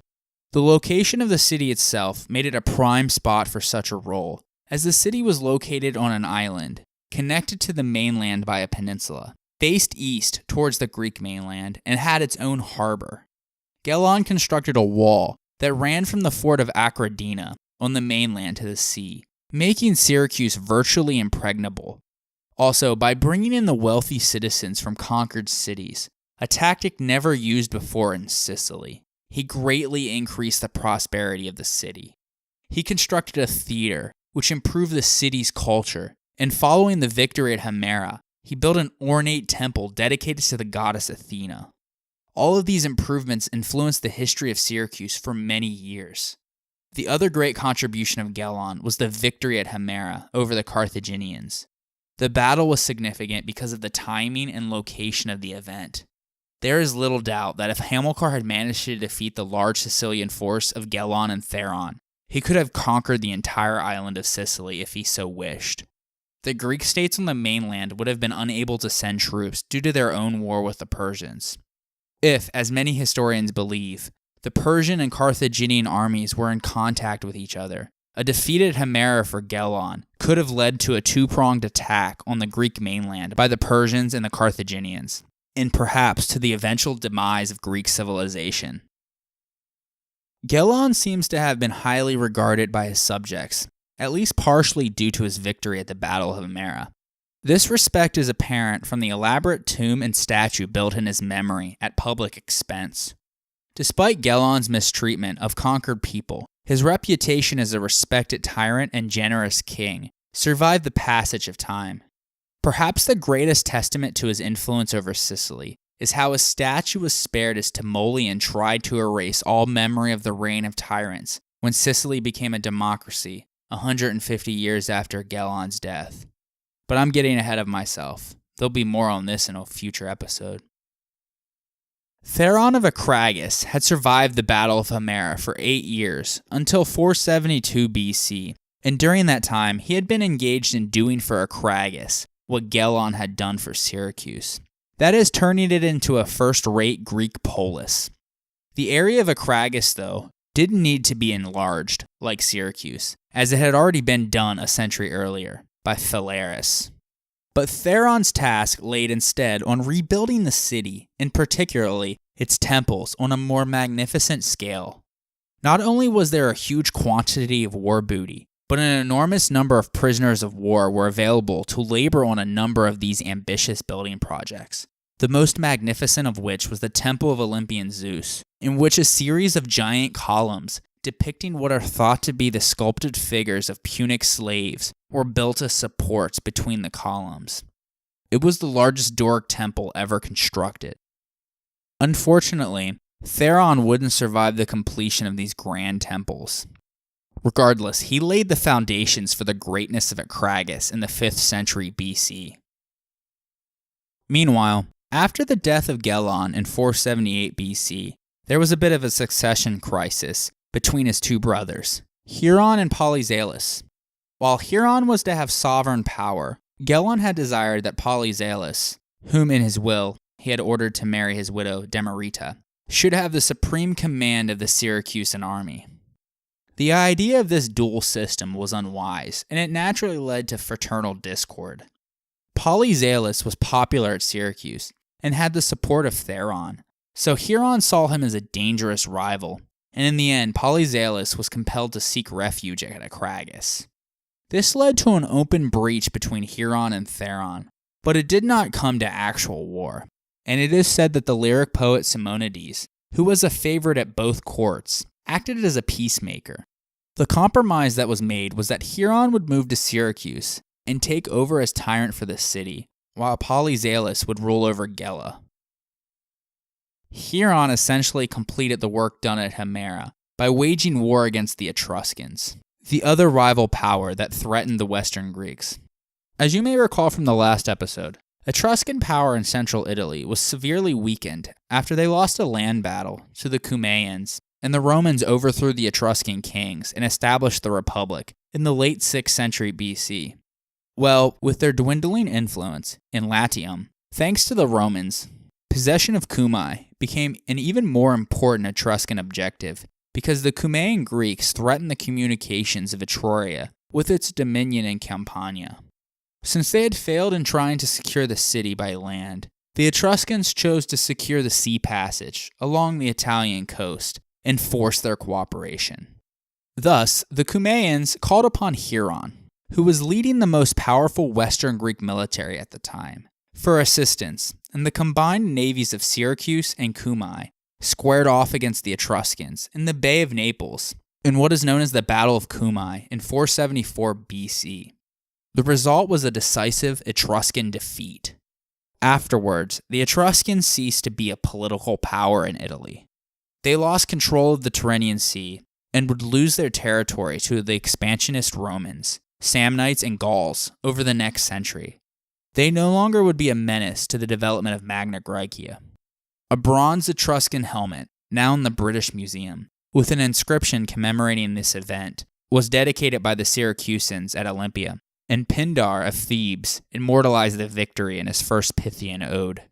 The location of the city itself made it a prime spot for such a role, as the city was located on an island, connected to the mainland by a peninsula, faced east towards the Greek mainland, and had its own harbor. Gelon constructed a wall that ran from the fort of Akradina on the mainland to the sea, making Syracuse virtually impregnable. Also, by bringing in the wealthy citizens from conquered cities, a tactic never used before in Sicily. He greatly increased the prosperity of the city. He constructed a theater, which improved the city's culture, and following the victory at Himera, he built an ornate temple dedicated to the goddess Athena. All of these improvements influenced the history of Syracuse for many years. The other great contribution of Gelon was the victory at Himera over the Carthaginians. The battle was significant because of the timing and location of the event. There is little doubt that if Hamilcar had managed to defeat the large Sicilian force of Gelon and Theron, he could have conquered the entire island of Sicily if he so wished. The Greek states on the mainland would have been unable to send troops due to their own war with the Persians. If, as many historians believe, the Persian and Carthaginian armies were in contact with each other, a defeat at Himera for Gelon could have led to a two-pronged attack on the Greek mainland by the Persians and the Carthaginians, and perhaps to the eventual demise of Greek civilization. Gelon seems to have been highly regarded by his subjects, at least partially due to his victory at the Battle of Himera. This respect is apparent from the elaborate tomb and statue built in his memory at public expense. Despite Gelon's mistreatment of conquered people, his reputation as a respected tyrant and generous king survived the passage of time. Perhaps the greatest testament to his influence over Sicily is how his statue was spared as Timoleon tried to erase all memory of the reign of tyrants when Sicily became a democracy 150 years after Gelon's death. But I'm getting ahead of myself. There'll be more on this in a future episode. Theron of Akragas had survived the Battle of Himera for 8 years, until 472 BC, and during that time he had been engaged in doing for Akragas what Gelon had done for Syracuse. That is, turning it into a first-rate Greek polis. The area of Akragas, though, didn't need to be enlarged, like Syracuse, as it had already been done a century earlier by Phalaris. But Theron's task laid instead on rebuilding the city, and particularly its temples, on a more magnificent scale. Not only was there a huge quantity of war booty, but an enormous number of prisoners of war were available to labor on a number of these ambitious building projects, the most magnificent of which was the Temple of Olympian Zeus, in which a series of giant columns depicting what are thought to be the sculpted figures of Punic slaves were built as supports between the columns. It was the largest Doric temple ever constructed. Unfortunately, Theron wouldn't survive the completion of these grand temples. Regardless, he laid the foundations for the greatness of Akragas in the 5th century BC. Meanwhile, after the death of Gelon in 478 BC, there was a bit of a succession crisis between his two brothers, Huron and Polyzaelus. While Huron was to have sovereign power, Gelon had desired that Polyzaelus, whom in his will he had ordered to marry his widow Demerita, should have the supreme command of the Syracusan army. The idea of this dual system was unwise, and it naturally led to fraternal discord. Polyzaelus was popular at Syracuse and had the support of Theron, so Huron saw him as a dangerous rival, and in the end, Polyzaelus was compelled to seek refuge at Akragas. This led to an open breach between Huron and Theron, but it did not come to actual war, and it is said that the lyric poet Simonides, who was a favorite at both courts, acted as a peacemaker. The compromise that was made was that Huron would move to Syracuse and take over as tyrant for the city, while Polyzaelus would rule over Gela. Huron essentially completed the work done at Himera by waging war against the Etruscans, the other rival power that threatened the Western Greeks. As you may recall from the last episode, Etruscan power in central Italy was severely weakened after they lost a land battle to the Cumaeans, and the Romans overthrew the Etruscan kings and established the Republic in the late 6th century BC. Well, with their dwindling influence in Latium, thanks to the Romans, possession of Cumae became an even more important Etruscan objective because the Cumaean Greeks threatened the communications of Etruria with its dominion in Campania. Since they had failed in trying to secure the city by land, the Etruscans chose to secure the sea passage along the Italian coast and force their cooperation. Thus, the Cumaeans called upon Huron, who was leading the most powerful Western Greek military at the time, for assistance, and the combined navies of Syracuse and Cumae squared off against the Etruscans in the Bay of Naples in what is known as the Battle of Cumae in 474 BC. The result was a decisive Etruscan defeat. Afterwards, the Etruscans ceased to be a political power in Italy. They lost control of the Tyrrhenian Sea and would lose their territory to the expansionist Romans, Samnites, and Gauls over the next century. They no longer would be a menace to the development of Magna Graecia. A bronze Etruscan helmet, now in the British Museum, with an inscription commemorating this event, was dedicated by the Syracusans at Olympia, and Pindar of Thebes immortalized the victory in his first Pythian ode.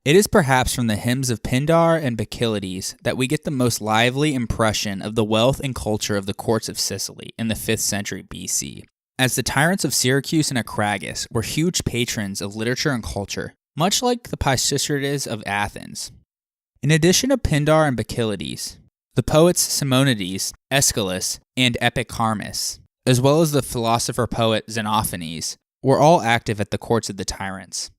It is perhaps from the hymns of Pindar and Bacchylides that we get the most lively impression of the wealth and culture of the courts of Sicily in the 5th century BC, as the tyrants of Syracuse and Akragas were huge patrons of literature and culture, much like the Pisistrates of Athens. In addition to Pindar and Bacchylides, the poets Simonides, Aeschylus, and Epicharmus, as well as the philosopher-poet Xenophanes, were all active at the courts of the tyrants.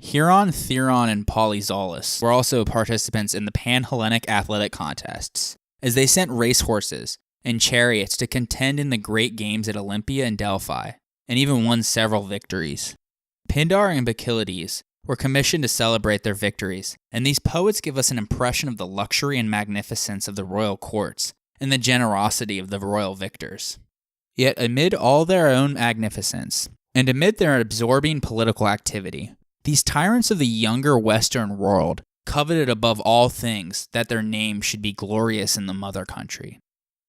Hieron, Theron, and Polyzolus were also participants in the Pan-Hellenic athletic contests, as they sent racehorses and chariots to contend in the great games at Olympia and Delphi, and even won several victories. Pindar and Bacchylides were commissioned to celebrate their victories, and these poets give us an impression of the luxury and magnificence of the royal courts and the generosity of the royal victors. Yet amid all their own magnificence, and amid their absorbing political activity, these tyrants of the younger Western world coveted above all things that their name should be glorious in the mother country.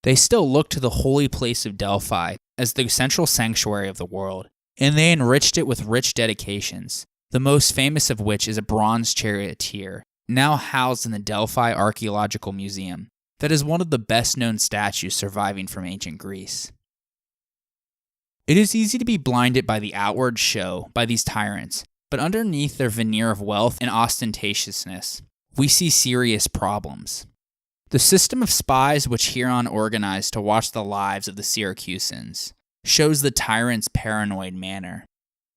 They still looked to the holy place of Delphi as the central sanctuary of the world, and they enriched it with rich dedications, the most famous of which is a bronze charioteer, now housed in the Delphi Archaeological Museum, that is one of the best-known statues surviving from ancient Greece. It is easy to be blinded by the outward show by these tyrants, but underneath their veneer of wealth and ostentatiousness, we see serious problems. The system of spies which Hieron organized to watch the lives of the Syracusans shows the tyrant's paranoid manner.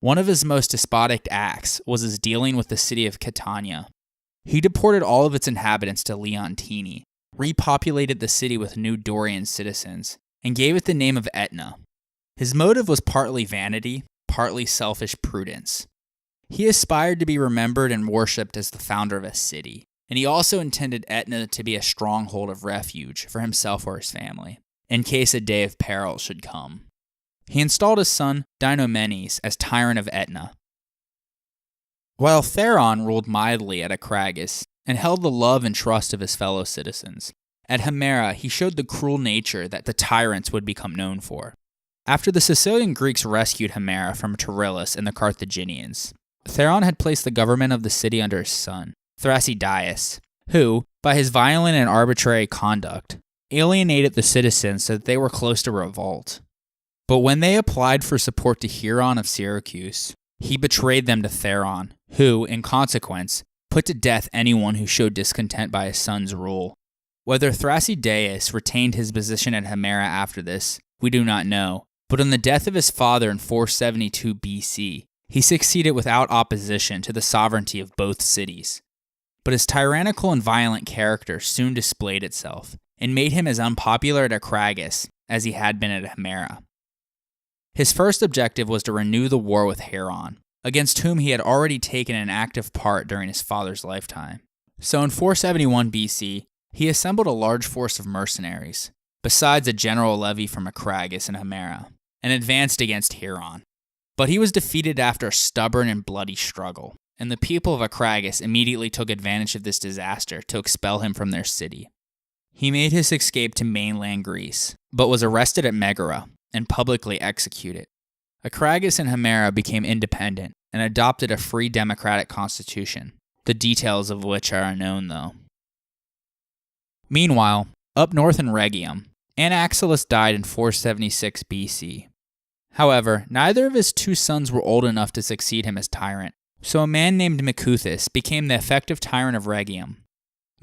One of his most despotic acts was his dealing with the city of Campania. He deported all of its inhabitants to Leontini, repopulated the city with new Dorian citizens, and gave it the name of Etna. His motive was partly vanity, partly selfish prudence. He aspired to be remembered and worshipped as the founder of a city, and he also intended Etna to be a stronghold of refuge for himself or his family, in case a day of peril should come. He installed his son Dinomenes as tyrant of Etna, while Theron ruled mildly at Akragas and held the love and trust of his fellow citizens. At Himera, he showed the cruel nature that the tyrants would become known for. After the Sicilian Greeks rescued Himera from Tyrillus and the Carthaginians, Theron had placed the government of the city under his son, Thrasidius, who, by his violent and arbitrary conduct, alienated the citizens so that they were close to revolt. But when they applied for support to Hieron of Syracuse, he betrayed them to Theron, who, in consequence, put to death anyone who showed discontent by his son's rule. Whether Thrasidius retained his position at Himera after this, we do not know, but on the death of his father in 472 BC, he succeeded without opposition to the sovereignty of both cities. But his tyrannical and violent character soon displayed itself, and made him as unpopular at Akragas as he had been at Himera. His first objective was to renew the war with Hieron, against whom he had already taken an active part during his father's lifetime. So in 471 BC, he assembled a large force of mercenaries, besides a general levy from Akragas and Himera, and advanced against Hieron. But he was defeated after a stubborn and bloody struggle, and the people of Akragas immediately took advantage of this disaster to expel him from their city. He made his escape to mainland Greece, but was arrested at Megara and publicly executed. Akragas and Himera became independent and adopted a free democratic constitution, the details of which are unknown though. Meanwhile, up north in Rhegium, Anaxius died in 476 BC. However, neither of his two sons were old enough to succeed him as tyrant, so a man named Mecheuthis became the effective tyrant of Rhegium.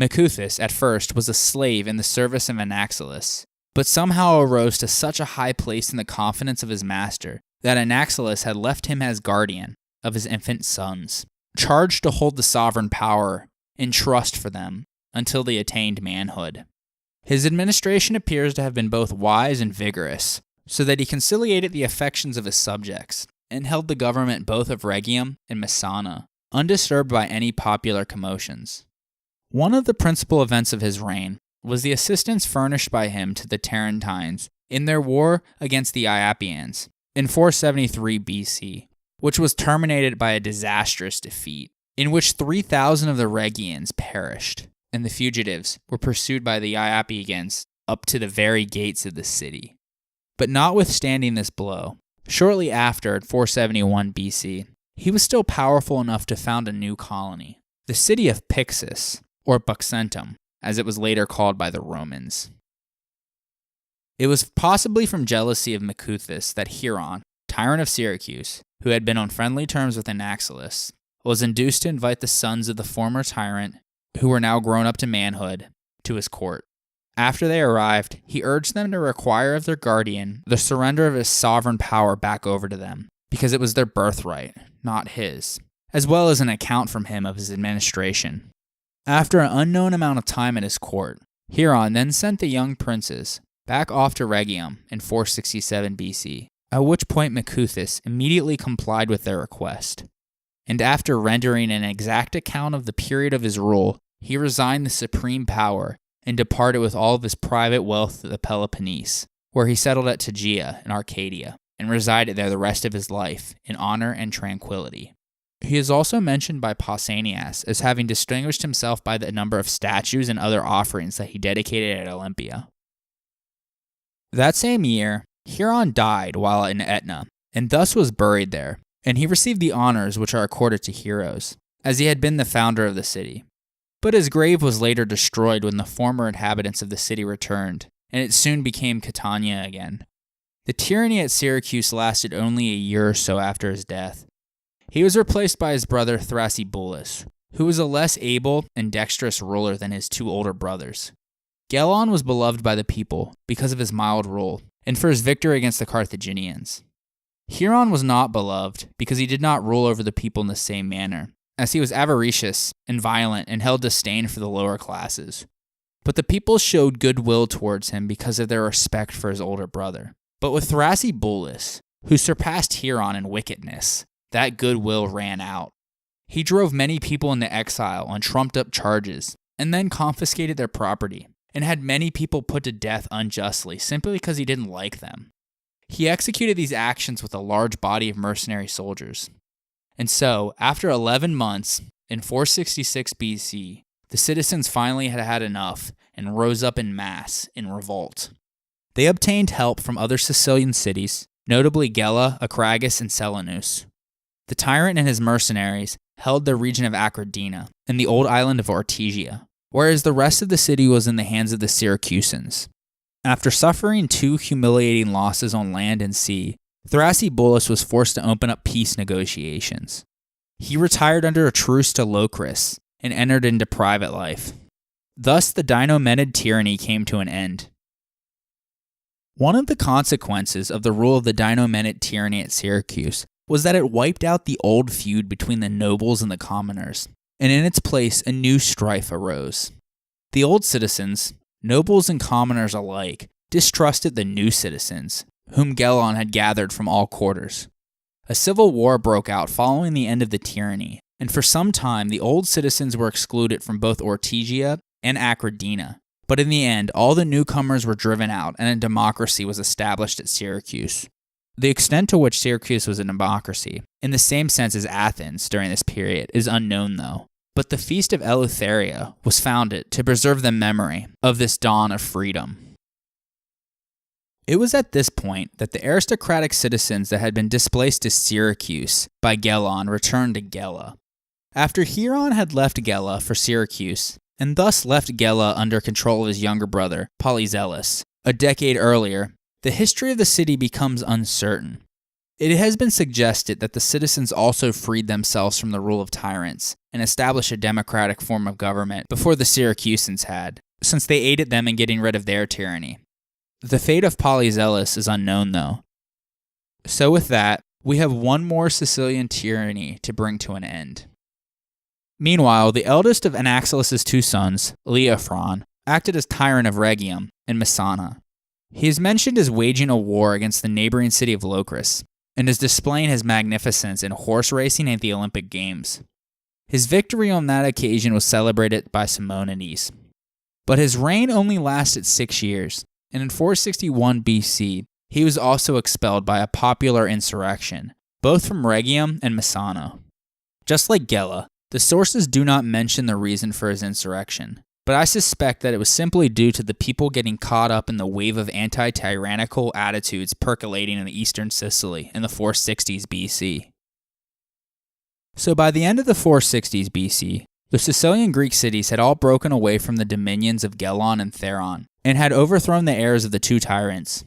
Mecheuthis, at first, was a slave in the service of Anaxius, but somehow arose to such a high place in the confidence of his master that Anaxius had left him as guardian of his infant sons. charged to hold the sovereign power in trust for them until they attained manhood. His administration appears to have been both wise and vigorous, so that he conciliated the affections of his subjects and held the government both of Rhegium and Messana undisturbed by any popular commotions. One of the principal events of his reign was the assistance furnished by him to the Tarentines in their war against the Iapyans in 473 BC, which was terminated by a disastrous defeat, in which 3,000 of the Rhegians perished, and the fugitives were pursued by the Iapyans up to the very gates of the city. But notwithstanding this blow, shortly after, at 471 BC, he was still powerful enough to found a new colony, the city of Pixus, or Buxentum, as it was later called by the Romans. It was possibly from jealousy of Macheuthis that Hieron, tyrant of Syracuse, who had been on friendly terms with Anaxius, was induced to invite the sons of the former tyrant, who were now grown up to manhood, to his court. After they arrived, he urged them to require of their guardian the surrender of his sovereign power back over to them, because it was their birthright, not his, as well as an account from him of his administration. After an unknown amount of time at his court, Hieron then sent the young princes back off to Rhegium in 467 BC, at which point Macheuthis immediately complied with their request. And after rendering an exact account of the period of his rule, he resigned the supreme power and departed with all of his private wealth to the Peloponnese, where he settled at Tegea in Arcadia, and resided there the rest of his life in honor and tranquility. He is also mentioned by Pausanias as having distinguished himself by the number of statues and other offerings that he dedicated at Olympia. That same year, Hieron died while in Etna, and thus was buried there, and he received the honors which are accorded to heroes, as he had been the founder of the city. But his grave was later destroyed when the former inhabitants of the city returned, and it soon became Campania again. The tyranny at Syracuse lasted only a year or so after his death. He was replaced by his brother Thrasybulus, who was a less able and dexterous ruler than his two older brothers. Gelon was beloved by the people because of his mild rule and for his victory against the Carthaginians. Hieron was not beloved because he did not rule over the people in the same manner, as he was avaricious and violent and held disdain for the lower classes. But the people showed goodwill towards him because of their respect for his older brother. But with Thrasybulus, who surpassed Hieron in wickedness, that goodwill ran out. He drove many people into exile on trumped-up charges, and then confiscated their property, and had many people put to death unjustly simply because he didn't like them. He executed these actions with a large body of mercenary soldiers. And so, after 11 months, in 466 BC, the citizens finally had had enough and rose up in mass in revolt. They obtained help from other Sicilian cities, notably Gela, Akragas, and Selinus. The tyrant and his mercenaries held the region of Acradina and the old island of Ortygia, whereas the rest of the city was in the hands of the Syracusans. After suffering 2 humiliating losses on land and sea, Thrasybulus was forced to open up peace negotiations. He retired under a truce to Locris and entered into private life. Thus, the Dinomenid tyranny came to an end. One of the consequences of the rule of the Dinomenid tyranny at Syracuse was that it wiped out the old feud between the nobles and the commoners, and in its place a new strife arose. The old citizens, nobles and commoners alike, distrusted the new citizens, whom Gelon had gathered from all quarters. A civil war broke out following the end of the tyranny, and for some time the old citizens were excluded from both Ortygia and Acradina. But in the end, all the newcomers were driven out, and a democracy was established at Syracuse. The extent to which Syracuse was a democracy, in the same sense as Athens during this period, is unknown though. But the Feast of Eleutheria was founded to preserve the memory of this dawn of freedom. It was at this point that the aristocratic citizens that had been displaced to Syracuse by Gelon returned to Gela. After Hieron had left Gela for Syracuse, and thus left Gela under control of his younger brother, Polyzelos, a decade earlier, the history of the city becomes uncertain. It has been suggested that the citizens also freed themselves from the rule of tyrants and established a democratic form of government before the Syracusans had, since they aided them in getting rid of their tyranny. The fate of Polyzelos is unknown though. So with that, we have one more Sicilian tyranny to bring to an end. Meanwhile, the eldest of Anaxilus's two sons, Leophron, acted as tyrant of Rhegium in Messana. He is mentioned as waging a war against the neighboring city of Locris, and is displaying his magnificence in horse racing at the Olympic Games. His victory on that occasion was celebrated by Simonides. But his reign only lasted 6 years, and in 461 BC, he was also expelled by a popular insurrection, both from Rhegium and Messana. Just like Gela, the sources do not mention the reason for his insurrection, but I suspect that it was simply due to the people getting caught up in the wave of anti-tyrannical attitudes percolating in eastern Sicily in the 460s BC. So by the end of the 460s BC, the Sicilian Greek cities had all broken away from the dominions of Gelon and Theron, and had overthrown the heirs of the two tyrants.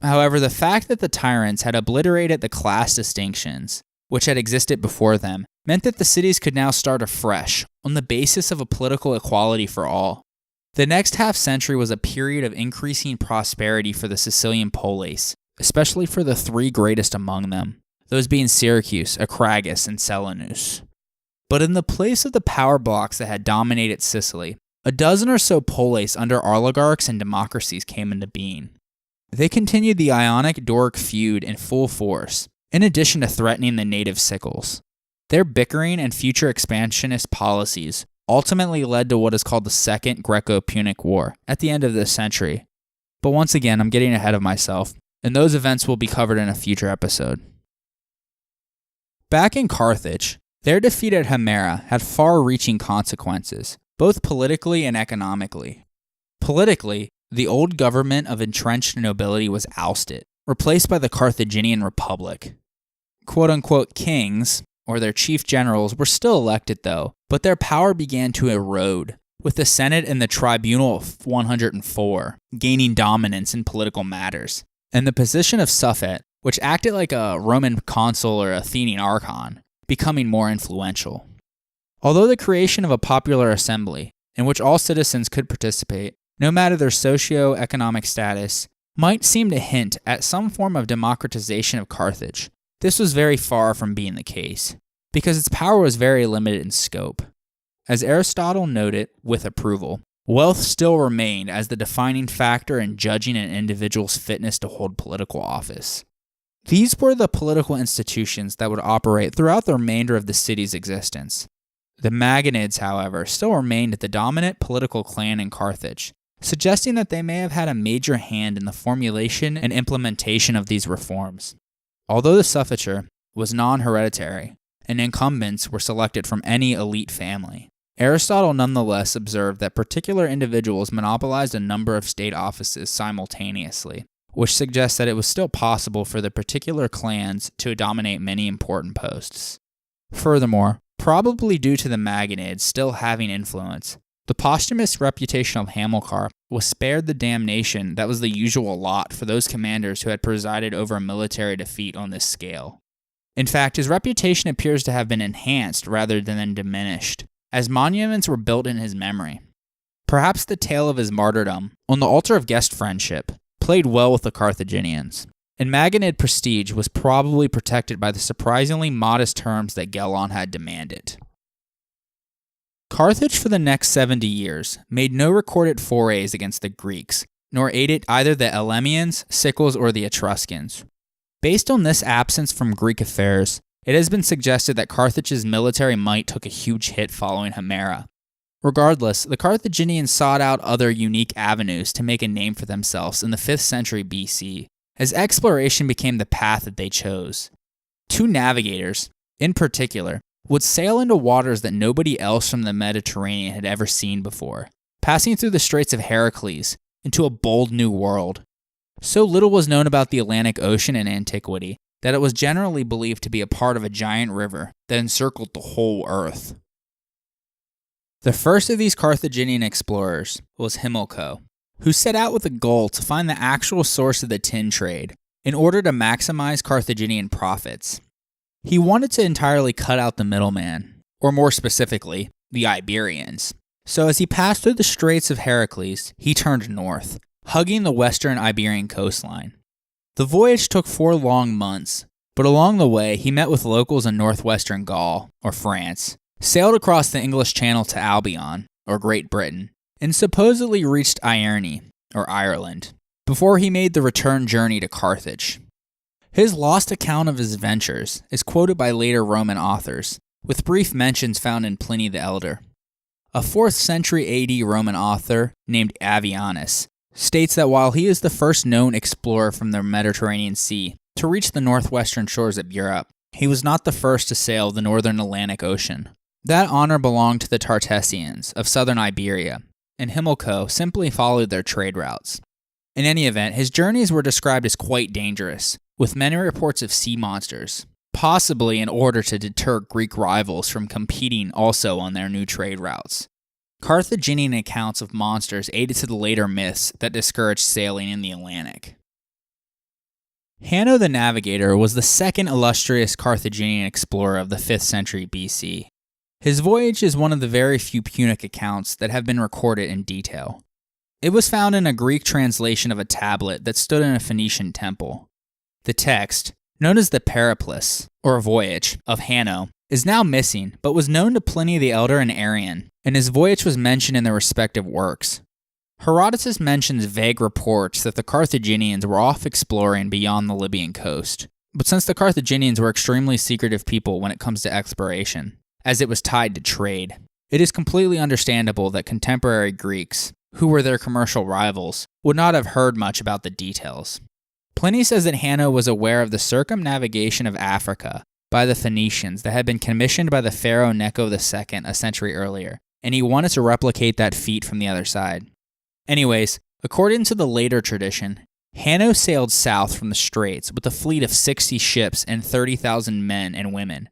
However, the fact that the tyrants had obliterated the class distinctions, which had existed before them, meant that the cities could now start afresh, on the basis of a political equality for all. The next half-century was a period of increasing prosperity for the Sicilian polis, especially for the three greatest among them, those being Syracuse, Akragas, and Selinus. But in the place of the power blocks that had dominated Sicily, a dozen or so polis under oligarchs and democracies came into being. They continued the Ionic-Doric feud in full force, in addition to threatening the native Sicels. Their bickering and future expansionist policies ultimately led to what is called the Second Greco-Punic War at the end of this century. But once again, I'm getting ahead of myself, and those events will be covered in a future episode. Back in Carthage, their defeat at Himera had far-reaching consequences, both politically and economically. Politically, the old government of entrenched nobility was ousted, replaced by the Carthaginian Republic. Quote-unquote kings, or their chief generals, were still elected though, but their power began to erode, with the Senate and the Tribunal of 104 gaining dominance in political matters, and the position of Suffet, which acted like a Roman consul or Athenian archon, becoming more influential. Although the creation of a popular assembly, in which all citizens could participate, no matter their socio-economic status, might seem to hint at some form of democratization of Carthage, this was very far from being the case, because its power was very limited in scope. As Aristotle noted with approval, wealth still remained as the defining factor in judging an individual's fitness to hold political office. These were the political institutions that would operate throughout the remainder of the city's existence. The Magonids, however, still remained the dominant political clan in Carthage, suggesting that they may have had a major hand in the formulation and implementation of these reforms. Although the suffeture was non-hereditary, and incumbents were selected from any elite family, Aristotle nonetheless observed that particular individuals monopolized a number of state offices simultaneously, which suggests that it was still possible for the particular clans to dominate many important posts. Furthermore, probably due to the Magonids still having influence, the posthumous reputation of Hamilcar was spared the damnation that was the usual lot for those commanders who had presided over a military defeat on this scale. In fact, his reputation appears to have been enhanced rather than diminished, as monuments were built in his memory. Perhaps the tale of his martyrdom, on the altar of guest friendship, played well with the Carthaginians, and Magonid prestige was probably protected by the surprisingly modest terms that Gelon had demanded. Carthage for the next 70 years made no recorded forays against the Greeks, nor aided either the Elemians, Sicels, or the Etruscans. Based on this absence from Greek affairs, it has been suggested that Carthage's military might took a huge hit following Himera. Regardless, the Carthaginians sought out other unique avenues to make a name for themselves in the 5th century BC, as exploration became the path that they chose. Two navigators, in particular, would sail into waters that nobody else from the Mediterranean had ever seen before, passing through the Straits of Heracles into a bold new world. So little was known about the Atlantic Ocean in antiquity that it was generally believed to be a part of a giant river that encircled the whole earth. The first of these Carthaginian explorers was Himilco, who set out with a goal to find the actual source of the tin trade in order to maximize Carthaginian profits. He wanted to entirely cut out the middleman, or more specifically, the Iberians. So as he passed through the Straits of Heracles, he turned north, hugging the western Iberian coastline. The voyage took 4 long months, but along the way he met with locals in northwestern Gaul, or France, sailed across the English Channel to Albion, or Great Britain, and supposedly reached Ierne, or Ireland, before he made the return journey to Carthage. His lost account of his adventures is quoted by later Roman authors, with brief mentions found in Pliny the Elder. A 4th century AD Roman author named Avianus states that while he is the first known explorer from the Mediterranean Sea to reach the northwestern shores of Europe, he was not the first to sail the northern Atlantic Ocean. That honor belonged to the Tartessians of southern Iberia, and Himilco simply followed their trade routes. In any event, his journeys were described as quite dangerous, with many reports of sea monsters, possibly in order to deter Greek rivals from competing also on their new trade routes. Carthaginian accounts of monsters aided to the later myths that discouraged sailing in the Atlantic. Hanno the Navigator was the second illustrious Carthaginian explorer of the 5th century BC. His voyage is one of the very few Punic accounts that have been recorded in detail. It was found in a Greek translation of a tablet that stood in a Phoenician temple. The text, known as the Periplus, or Voyage, of Hanno, is now missing, but was known to Pliny the Elder and Arrian, and his voyage was mentioned in their respective works. Herodotus mentions vague reports that the Carthaginians were off exploring beyond the Libyan coast, but since the Carthaginians were extremely secretive people when it comes to exploration, as it was tied to trade, it is completely understandable that contemporary Greeks, who were their commercial rivals, would not have heard much about the details. Pliny says that Hanno was aware of the circumnavigation of Africa by the Phoenicians that had been commissioned by the pharaoh Necho II a century earlier, and he wanted to replicate that feat from the other side. Anyways, according to the later tradition, Hanno sailed south from the straits with a fleet of 60 ships and 30,000 men and women.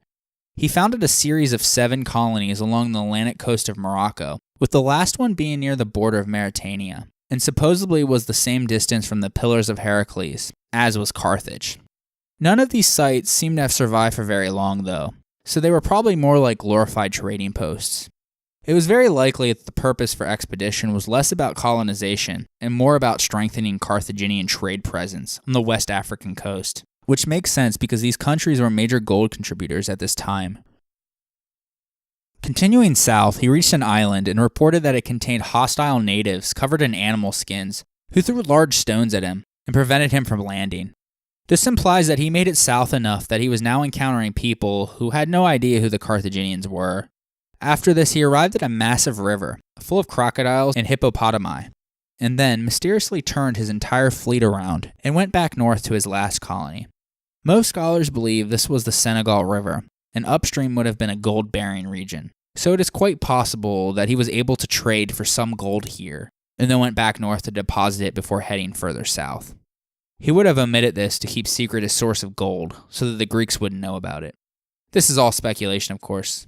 He founded a series of 7 colonies along the Atlantic coast of Morocco, with the last one being near the border of Mauritania, and supposedly was the same distance from the Pillars of Heracles, as was Carthage. None of these sites seem to have survived for very long, though, so they were probably more like glorified trading posts. It was very likely that the purpose for expedition was less about colonization and more about strengthening Carthaginian trade presence on the West African coast, which makes sense because these countries were major gold contributors at this time. Continuing south, he reached an island and reported that it contained hostile natives covered in animal skins who threw large stones at him and prevented him from landing. This implies that he made it south enough that he was now encountering people who had no idea who the Carthaginians were. After this, he arrived at a massive river, full of crocodiles and hippopotami, and then mysteriously turned his entire fleet around and went back north to his last colony. Most scholars believe this was the Senegal River, and upstream would have been a gold-bearing region, so it is quite possible that he was able to trade for some gold here, and then went back north to deposit it before heading further south. He would have omitted this to keep secret his source of gold, so that the Greeks wouldn't know about it. This is all speculation, of course.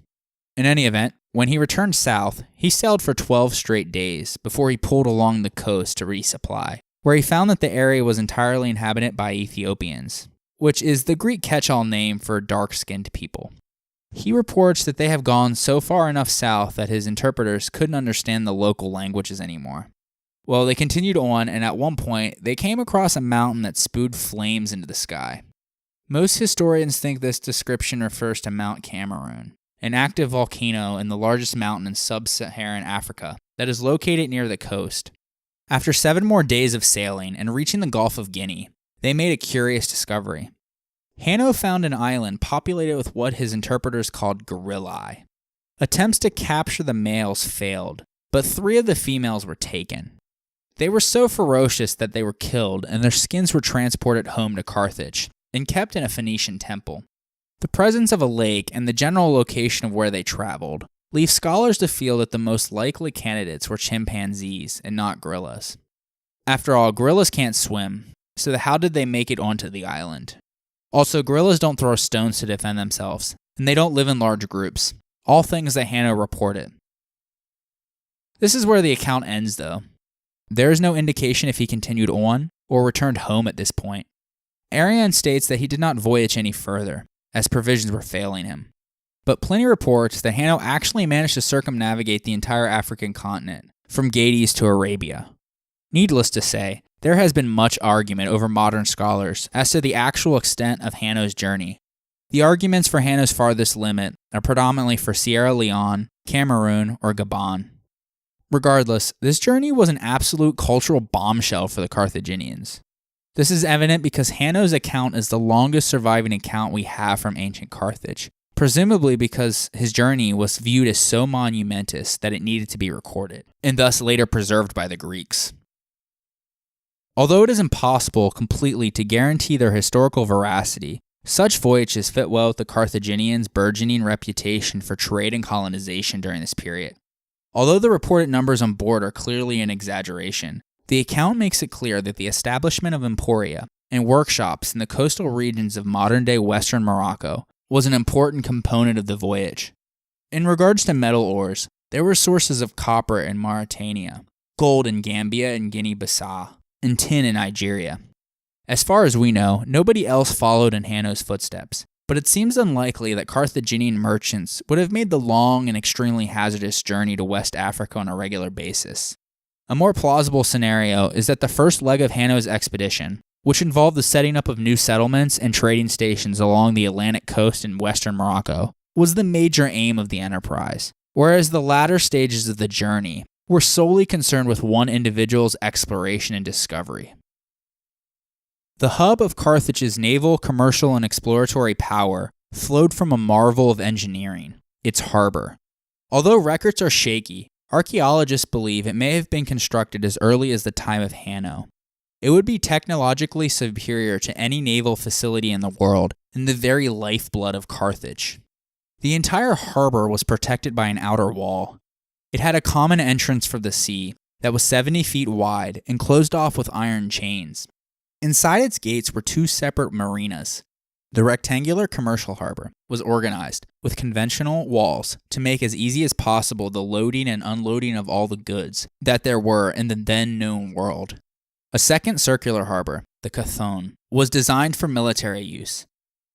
In any event, when he returned south, he sailed for 12 straight days before he pulled along the coast to resupply, where he found that the area was entirely inhabited by Ethiopians, which is the Greek catch-all name for dark-skinned people. He reports that they have gone so far enough south that his interpreters couldn't understand the local languages anymore. Well, they continued on, and at one point, they came across a mountain that spewed flames into the sky. Most historians think this description refers to Mount Cameroon, an active volcano and the largest mountain in sub-Saharan Africa that is located near the coast. After 7 more days of sailing and reaching the Gulf of Guinea, they made a curious discovery. Hanno found an island populated with what his interpreters called gorillae. Attempts to capture the males failed, but 3 of the females were taken. They were so ferocious that they were killed, and their skins were transported home to Carthage and kept in a Phoenician temple. The presence of a lake and the general location of where they traveled leave scholars to feel that the most likely candidates were chimpanzees and not gorillas. After all, gorillas can't swim, so how did they make it onto the island? Also, gorillas don't throw stones to defend themselves, and they don't live in large groups, all things that Hanno reported. This is where the account ends, though. There is no indication if he continued on or returned home at this point. Arrian states that he did not voyage any further, as provisions were failing him. But Pliny reports that Hanno actually managed to circumnavigate the entire African continent, from Gades to Arabia. Needless to say, there has been much argument over modern scholars as to the actual extent of Hanno's journey. The arguments for Hanno's farthest limit are predominantly for Sierra Leone, Cameroon, or Gabon. Regardless, this journey was an absolute cultural bombshell for the Carthaginians. This is evident because Hanno's account is the longest surviving account we have from ancient Carthage, presumably because his journey was viewed as so monumentous that it needed to be recorded, and thus later preserved by the Greeks. Although it is impossible completely to guarantee their historical veracity, such voyages fit well with the Carthaginians' burgeoning reputation for trade and colonization during this period. Although the reported numbers on board are clearly an exaggeration, the account makes it clear that the establishment of emporia and workshops in the coastal regions of modern-day western Morocco was an important component of the voyage. In regards to metal ores, there were sources of copper in Mauritania, gold in Gambia and Guinea-Bissau, and tin in Nigeria. As far as we know, nobody else followed in Hanno's footsteps, but it seems unlikely that Carthaginian merchants would have made the long and extremely hazardous journey to West Africa on a regular basis. A more plausible scenario is that the first leg of Hanno's expedition, which involved the setting up of new settlements and trading stations along the Atlantic coast in western Morocco, was the major aim of the enterprise, whereas the latter stages of the journey were solely concerned with one individual's exploration and discovery. The hub of Carthage's naval, commercial, and exploratory power flowed from a marvel of engineering, its harbor. Although records are shaky, archaeologists believe it may have been constructed as early as the time of Hanno. It would be technologically superior to any naval facility in the world and the very lifeblood of Carthage. The entire harbor was protected by an outer wall. It had a common entrance for the sea that was 70 feet wide and closed off with iron chains. Inside its gates were two separate marinas. The rectangular commercial harbor was organized with conventional walls to make as easy as possible the loading and unloading of all the goods that there were in the then known world. A second circular harbor, the Cathone, was designed for military use.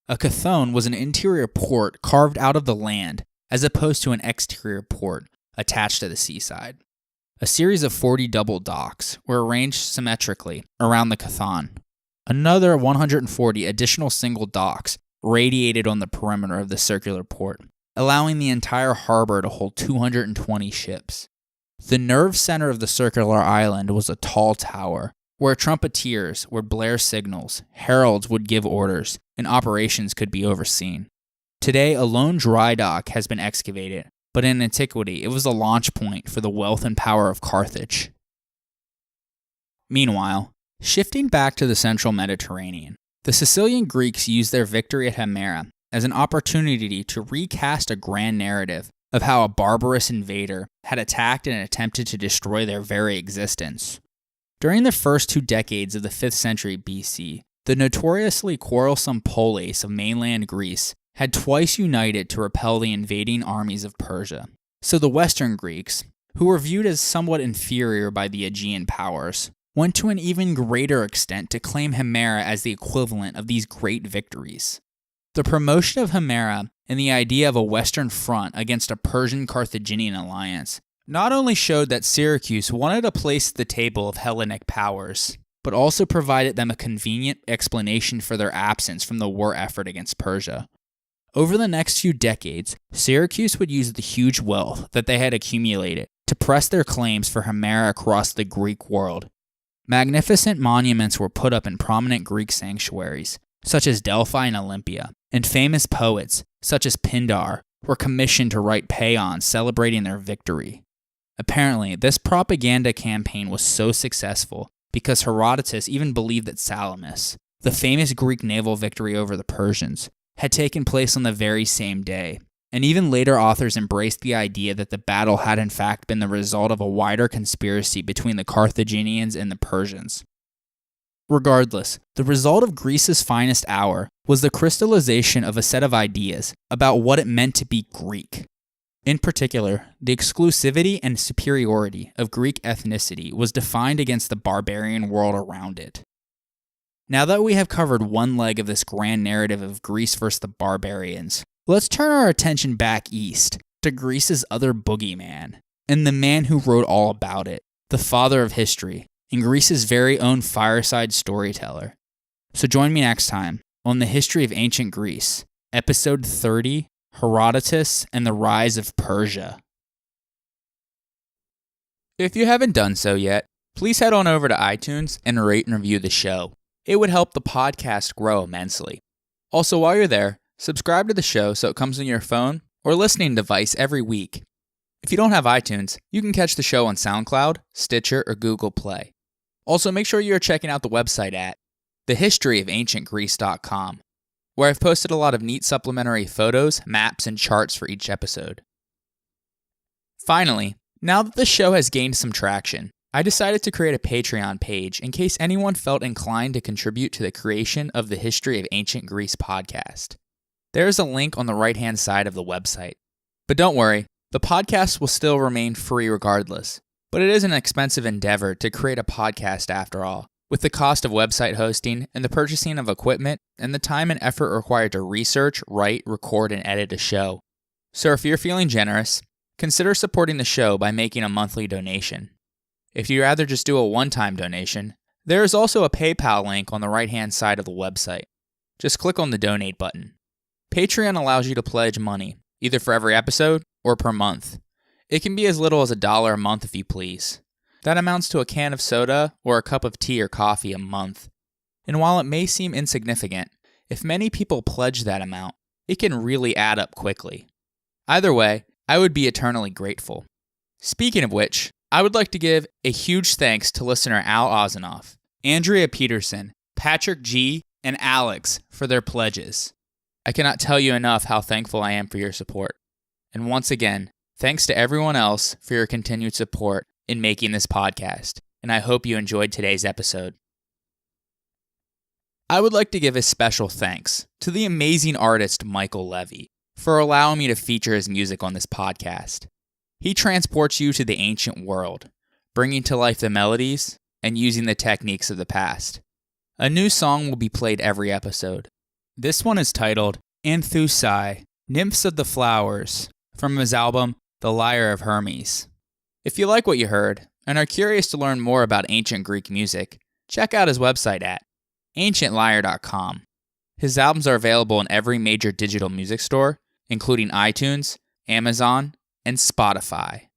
A Cathone was an interior port carved out of the land as opposed to an exterior port attached to the seaside. A series of 40 double docks were arranged symmetrically around the Cathone. Another 140 additional single docks radiated on the perimeter of the circular port, allowing the entire harbor to hold 220 ships. The nerve center of the circular island was a tall tower, where trumpeters would blare signals, heralds would give orders, and operations could be overseen. Today, a lone dry dock has been excavated, but in antiquity, it was a launch point for the wealth and power of Carthage. Meanwhile, shifting back to the central Mediterranean, the Sicilian Greeks used their victory at Himera as an opportunity to recast a grand narrative of how a barbarous invader had attacked and attempted to destroy their very existence. During the first 2 decades of the 5th century BC, the notoriously quarrelsome polis of mainland Greece had twice united to repel the invading armies of Persia. So the Western Greeks, who were viewed as somewhat inferior by the Aegean powers, went to an even greater extent to claim Himera as the equivalent of these great victories. The promotion of Himera and the idea of a Western front against a Persian-Carthaginian alliance not only showed that Syracuse wanted a place at the table of Hellenic powers, but also provided them a convenient explanation for their absence from the war effort against Persia. Over the next few decades, Syracuse would use the huge wealth that they had accumulated to press their claims for Himera across the Greek world. Magnificent monuments were put up in prominent Greek sanctuaries, such as Delphi and Olympia, and famous poets, such as Pindar, were commissioned to write paeans celebrating their victory. Apparently, this propaganda campaign was so successful because Herodotus even believed that Salamis, the famous Greek naval victory over the Persians, had taken place on the very same day, and even later authors embraced the idea that the battle had in fact been the result of a wider conspiracy between the Carthaginians and the Persians. Regardless, the result of Greece's finest hour was the crystallization of a set of ideas about what it meant to be Greek. In particular, the exclusivity and superiority of Greek ethnicity was defined against the barbarian world around it. Now that we have covered one leg of this grand narrative of Greece versus the barbarians, let's turn our attention back east to Greece's other boogeyman, and the man who wrote all about it, the father of history, and Greece's very own fireside storyteller. So join me next time on the history of ancient Greece, Episode 30, Herodotus and the Rise of Persia. If you haven't done so yet, please head on over to iTunes and rate and review the show. It would help the podcast grow immensely. Also, while you're there, subscribe to the show so it comes on your phone or listening device every week. If you don't have iTunes, you can catch the show on SoundCloud, Stitcher, or Google Play. Also, make sure you are checking out the website at thehistoryofancientgreece.com, where I've posted a lot of neat supplementary photos, maps, and charts for each episode. Finally, now that the show has gained some traction, I decided to create a Patreon page in case anyone felt inclined to contribute to the creation of the History of Ancient Greece podcast. There is a link on the right-hand side of the website. But don't worry, the podcast will still remain free regardless, but it is an expensive endeavor to create a podcast after all, with the cost of website hosting and the purchasing of equipment and the time and effort required to research, write, record, and edit a show. So if you're feeling generous, consider supporting the show by making a monthly donation. If you'd rather just do a one-time donation, there is also a PayPal link on the right-hand side of the website. Just click on the donate button. Patreon allows you to pledge money, either for every episode or per month. It can be as little as $1 a month if you please. That amounts to a can of soda or a cup of tea or coffee a month. And while it may seem insignificant, if many people pledge that amount, it can really add up quickly. Either way, I would be eternally grateful. Speaking of which, I would like to give a huge thanks to listener Al Ozanoff, Andrea Peterson, Patrick G., and Alex for their pledges. I cannot tell you enough how thankful I am for your support. And once again, thanks to everyone else for your continued support in making this podcast, and I hope you enjoyed today's episode. I would like to give a special thanks to the amazing artist Michael Levy for allowing me to feature his music on this podcast. He transports you to the ancient world, bringing to life the melodies and using the techniques of the past. A new song will be played every episode. This one is titled Anthusai, Nymphs of the Flowers, from his album The Lyre of Hermes. If you like what you heard and are curious to learn more about ancient Greek music, check out his website at ancientlyre.com. His albums are available in every major digital music store, including iTunes, Amazon, and Spotify.